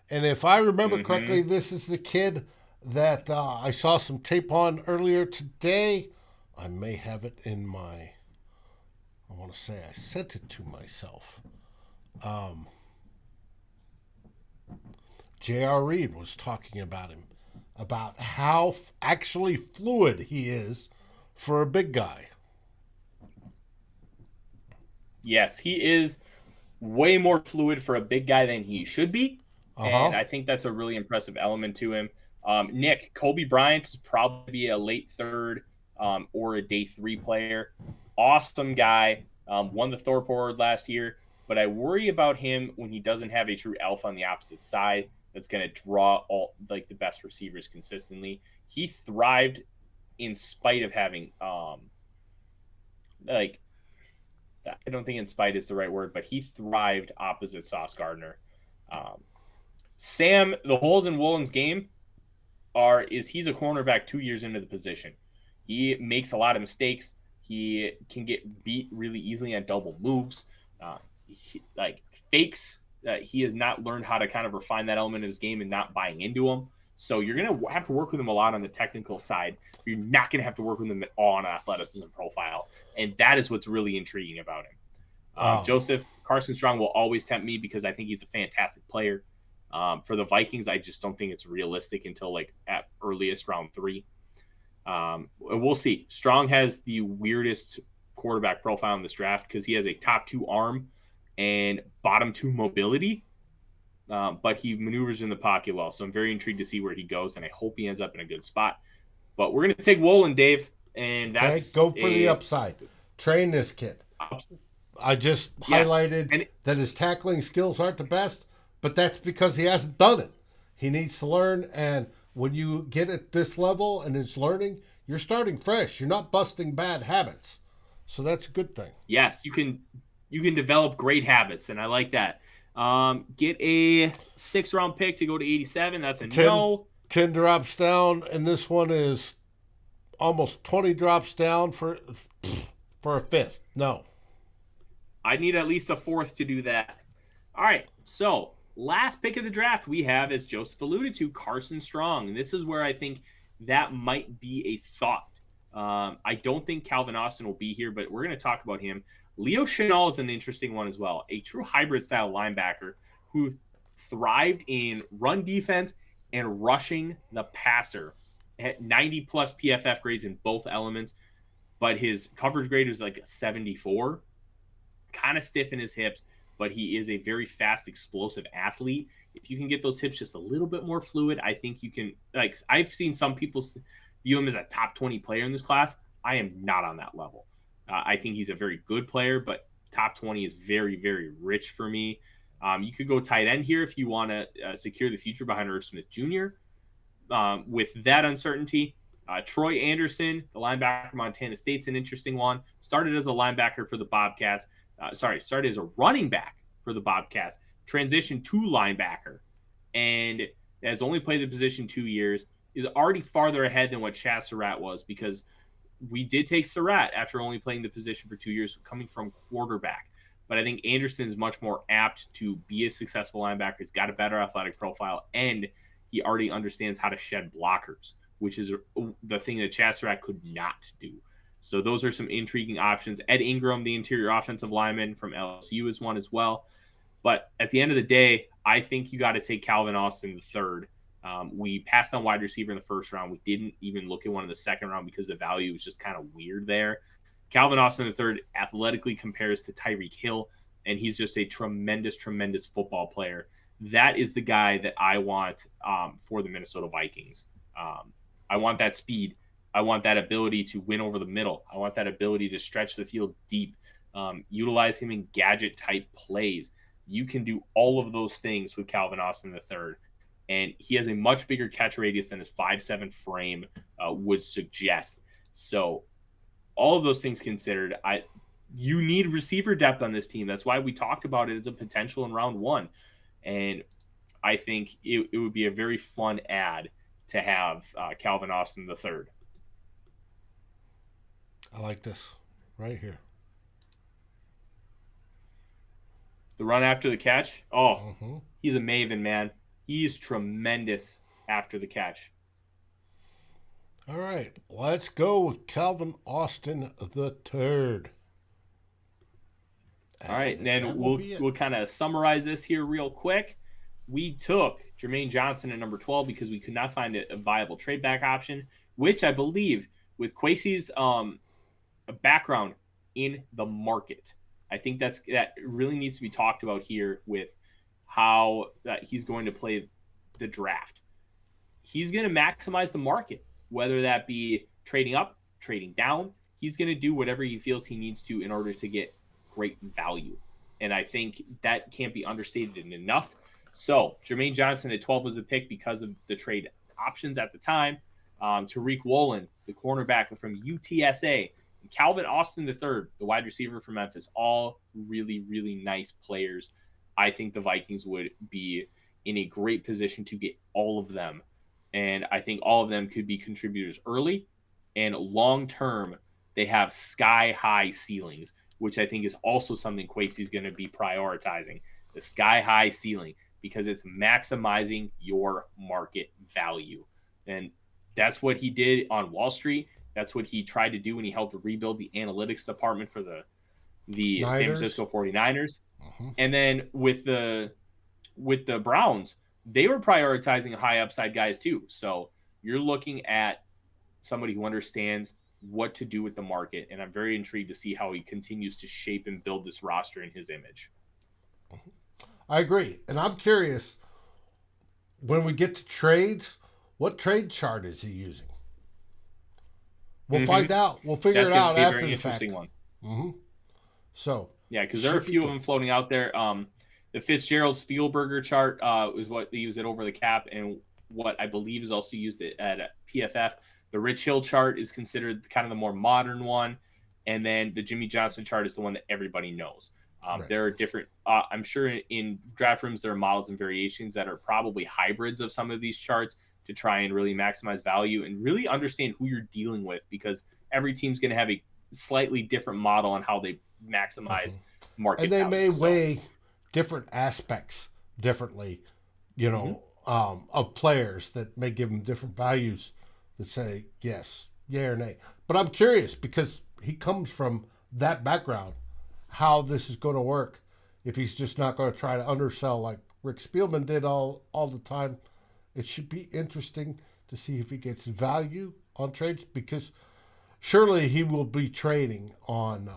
And if I remember correctly, this is the kid that I saw some tape on earlier today. I may have it in I want to say I sent it to myself. J.R. Reed was talking about him, about how actually fluid he is for a big guy. Yes, he is way more fluid for a big guy than he should be. And I think that's a really impressive element to him. Nick, Kobe Bryant is probably a late 3rd or a day 3 player. Awesome guy. Won the Thorpe Award last year. But I worry about him when he doesn't have a true alpha on the opposite side. that's going to draw all like the best receivers consistently. He thrived in spite of having like I don't think in spite is the right word, but he thrived opposite Sauce Gardner. Sam, the holes in Woolen's game is he's a cornerback 2 years into the position. He makes a lot of mistakes. He can get beat really easily on double moves. Fakes. He has not learned how to kind of refine that element of his game and not buying into them. So you're going to have to work with him a lot on the technical side. You're not going to have to work with him at all on athleticism profile. And that is what's really intriguing about him. Joseph, Carson Strong will always tempt me because I think he's a fantastic player. For the Vikings, I just don't think it's realistic until like at earliest round 3. We'll see. Strong has the weirdest quarterback profile in this draft because he has a top 2 arm and bottom 2 mobility. But he maneuvers in the pocket well. So I'm very intrigued to see where he goes, and I hope he ends up in a good spot. But we're going to take Woolen, Dave, and that's go for the upside. Train this kid. I just highlighted that his tackling skills aren't the best, but that's because he hasn't done it. He needs to learn, and when you get at this level and it's learning, you're starting fresh. You're not busting bad habits. So that's a good thing. Yes, you can develop great habits, and I like that. Get a 6th round pick to go to 87. That's a 10 drops down, and this one is almost 20 drops down for a 5th. No. I need at least a 4th to do that. All right, so last pick of the draft we have, as Joseph alluded to, Carson Strong. And this is where I think that might be a thought. I don't think Calvin Austin will be here, but we're going to talk about him. Leo Chenal is an interesting one as well. A true hybrid-style linebacker who thrived in run defense and rushing the passer. At 90-plus PFF grades in both elements, but his coverage grade was like a 74. Kind of stiff in his hips, but he is a very fast, explosive athlete. If you can get those hips just a little bit more fluid, I think you can. Like, I've seen some people view him as a top 20 player in this class. I am not on that level. I think he's a very good player, but top 20 is very, very rich for me. You could go tight end here if you want to secure the future behind Irv Smith Jr. With that uncertainty, Troy Anderson, the linebacker from Montana State's an interesting one. Started as a linebacker for the Bobcats. Started as a running back for the Bobcats. Transitioned to linebacker, and has only played the position 2 years. Is already farther ahead than what Chaz Surratt was, because we did take Surratt after only playing the position for 2 years, coming from quarterback. But I think Anderson is much more apt to be a successful linebacker. He's got a better athletic profile, and he already understands how to shed blockers, which is the thing that Chaz Surratt could not do. So those are some intriguing options. Ed Ingram, the interior offensive lineman from LSU, is one as well. But at the end of the day, I think you got to take Calvin Austin III. We passed on wide receiver in the 1st round. We didn't even look at one in the 2nd round because the value was just kind of weird there. Calvin Austin III athletically compares to Tyreek Hill, and he's just a tremendous, tremendous football player. That is the guy that I want for the Minnesota Vikings. I want that speed. I want that ability to win over the middle. I want that ability to stretch the field deep, utilize him in gadget-type plays. You can do all of those things with Calvin Austin III. And he has a much bigger catch radius than his 5'7" frame would suggest. So all of those things considered, you need receiver depth on this team. That's why we talked about it as a potential in round 1. And I think it would be a very fun add to have Calvin Austin III. I like this right here. The run after the catch. He's a maven, man. He's tremendous after the catch. All right, let's go with Calvin Austin III. All right, and then we'll kind of summarize this here real quick. We took Jermaine Johnson at number 12 because we could not find a viable trade back option, which I believe with Kwesi's background in the market, I think that really needs to be talked about here with how he's going to play the draft. He's going to maximize the market, whether that be trading up, trading down. He's going to do whatever he feels he needs to in order to get great value. And I think that can't be understated enough. So Jermaine Johnson at 12 was the pick because of the trade options at the time. Tariq Woolen, the cornerback from UTSA, and Calvin Austin III, the wide receiver from Memphis, all really, really nice players. I think the Vikings would be in a great position to get all of them. And I think all of them could be contributors early and long term. They have sky high ceilings, which I think is also something Kwesi's going to be prioritizing, the sky high ceiling, because it's maximizing your market value. And that's what he did on Wall Street. That's what he tried to do when he helped rebuild the analytics department for the San Francisco 49ers. Uh-huh. And then with the Browns, they were prioritizing high upside guys too. So you're looking at somebody who understands what to do with the market. And I'm very intrigued to see how he continues to shape and build this roster in his image. I agree. And I'm curious, when we get to trades, what trade chart is he using? We'll find out. We'll figure it out after the fact. One. Mm-hmm. So yeah, because there are a few of them floating out there. The Fitzgerald Spielberger chart is what they use it over the cap, and what I believe is also used at PFF. The Rich Hill chart is considered kind of the more modern one, and then the Jimmy Johnson chart is the one that everybody knows. Right. There are different. I'm sure in draft rooms there are models and variations that are probably hybrids of some of these charts to try and really maximize value and really understand who you're dealing with, because every team's going to have a slightly different model on how they maximize market and they value. may weigh different aspects differently, of players that may give them different values that say yes, yay or nay. But I'm curious, because he comes from that background, how this is going to work if he's just not going to try to undersell like Rick Spielman did all the time. It should be interesting to see if he gets value on trades, because surely he will be trading on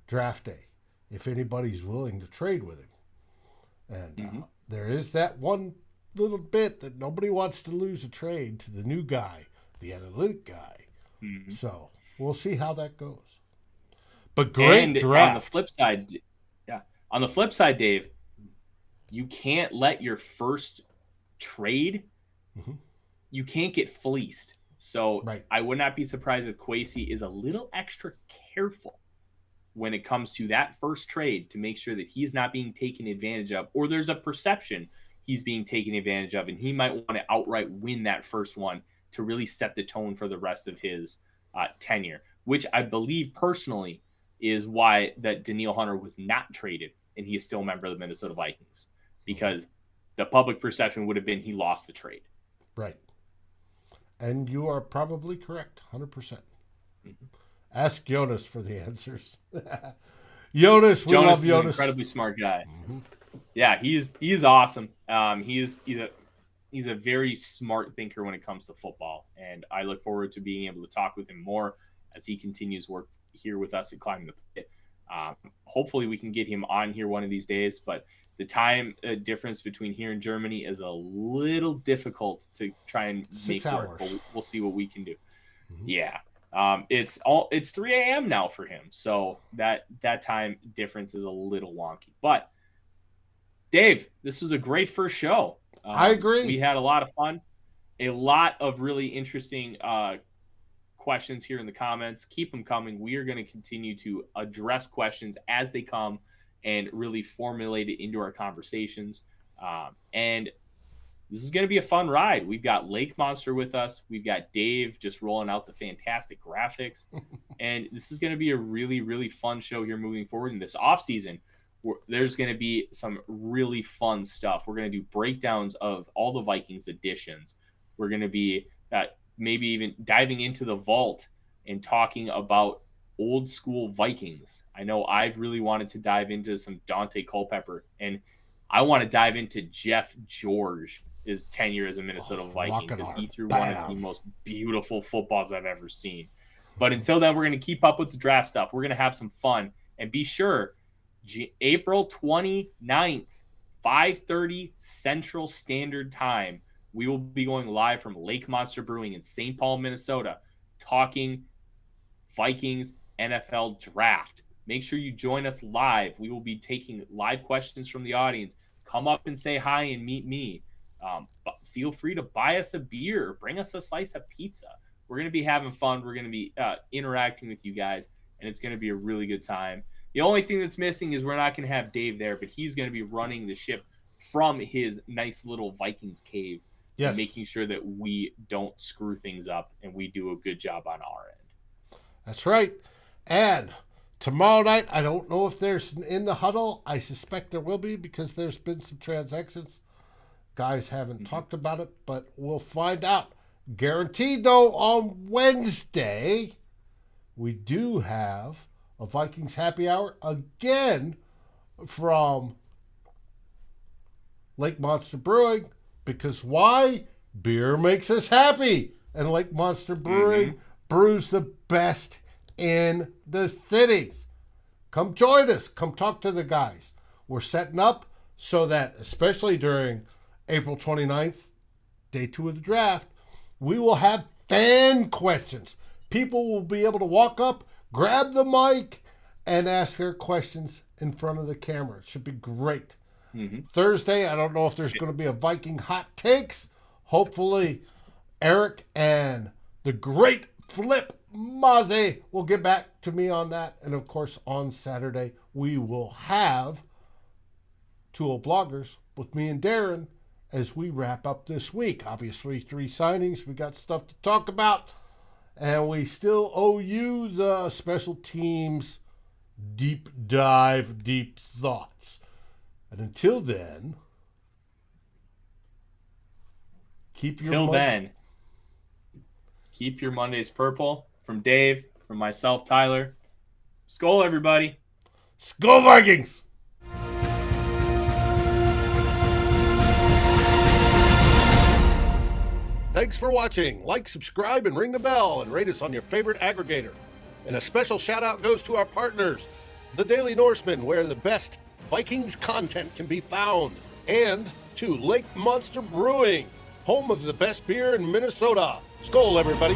draft day if anybody's willing to trade with him. And there is that one little bit that nobody wants to lose a trade to the new guy, the analytic guy. Mm-hmm. So we'll see how that goes. But great draft. On the flip side, Dave, you can't let your first trade, you can't get fleeced. So I would not be surprised if Kwesi is a little extra careful when it comes to that first trade to make sure that he is not being taken advantage of, or there's a perception he's being taken advantage of, and he might want to outright win that first one to really set the tone for the rest of his tenure, which I believe personally is why that Danielle Hunter was not traded and he is still a member of the Minnesota Vikings, because the public perception would have been he lost the trade. Right. And you are probably correct, 100%. Ask Jonas for the answers. Jonas, we love Jonas. Is an incredibly smart guy. Yeah, he's awesome. He's a very smart thinker when it comes to football, and I look forward to being able to talk with him more as he continues work here with us at Climbing the Pit. Hopefully we can get him on here one of these days, but the time difference between here and Germany is a little difficult to try and make work. But we'll see what we can do. Yeah. It's 3 a.m. now for him, so that time difference is a little wonky. But Dave, this was a great first show. I agree. We had a lot of fun, a lot of really interesting questions here in the comments. Keep them coming. We are going to continue to address questions as they come and really formulate it into our conversations. And this is going to be a fun ride. We've got Lake Monster with us. We've got Dave just rolling out the fantastic graphics. And this is going to be a really, really fun show here moving forward in this offseason. There's going to be some really fun stuff. We're going to do breakdowns of all the Vikings additions. We're going to be maybe even diving into the vault and talking about old school Vikings. I know I've really wanted to dive into some Dante Culpepper, and I want to dive into Jeff George's tenure as a Minnesota Viking, because he threw one of the most beautiful footballs I've ever seen. But until then, we're going to keep up with the draft stuff. We're going to have some fun, and be sure, April 29th, 5:30 Central Standard Time, we will be going live from Lake Monster Brewing in St. Paul, Minnesota, talking Vikings NFL draft. Make sure you join us live. We will be taking live questions from the audience, come up and say hi and meet me. But feel free to buy us a beer or bring us a slice of pizza. We're going to be having fun. We're going to be interacting with you guys, and it's going to be a really good time. The only thing that's missing is we're not going to have Dave there, but he's going to be running the ship from his nice little Vikings cave, and making sure that we don't screw things up and we do a good job on our end. That's right. And tomorrow night, I don't know if there's in the huddle. I suspect there will be because there's been some transactions. Guys haven't talked about it, but we'll find out. Guaranteed, though, on Wednesday, we do have a Vikings happy hour again from Lake Monster Brewing. Because why? Beer makes us happy. And Lake Monster Brewing brews the best in the cities. Come join us. Come talk to the guys. We're setting up so that, especially during April 29th, day 2 of the draft, we will have fan questions. People will be able to walk up, grab the mic, and ask their questions in front of the camera. It should be great. Thursday, I don't know if there's going to be a Viking hot takes. Hopefully, Eric and the great Flip Mazze will get back to me on that. And of course, on Saturday, we will have 2 old bloggers with me and Darren as we wrap up this week. Obviously, 3 signings. We got stuff to talk about. And we still owe you the special teams deep dive, deep thoughts. And until then, keep your Mondays purple. From Dave, from myself, Tyler. SKOL, everybody. SKOL Vikings! Thanks for watching. Like, subscribe, and ring the bell, and rate us on your favorite aggregator. And a special shout out goes to our partners, The Daily Norseman, where the best Vikings content can be found, and to Lake Monster Brewing, home of the best beer in Minnesota. SKOL, everybody.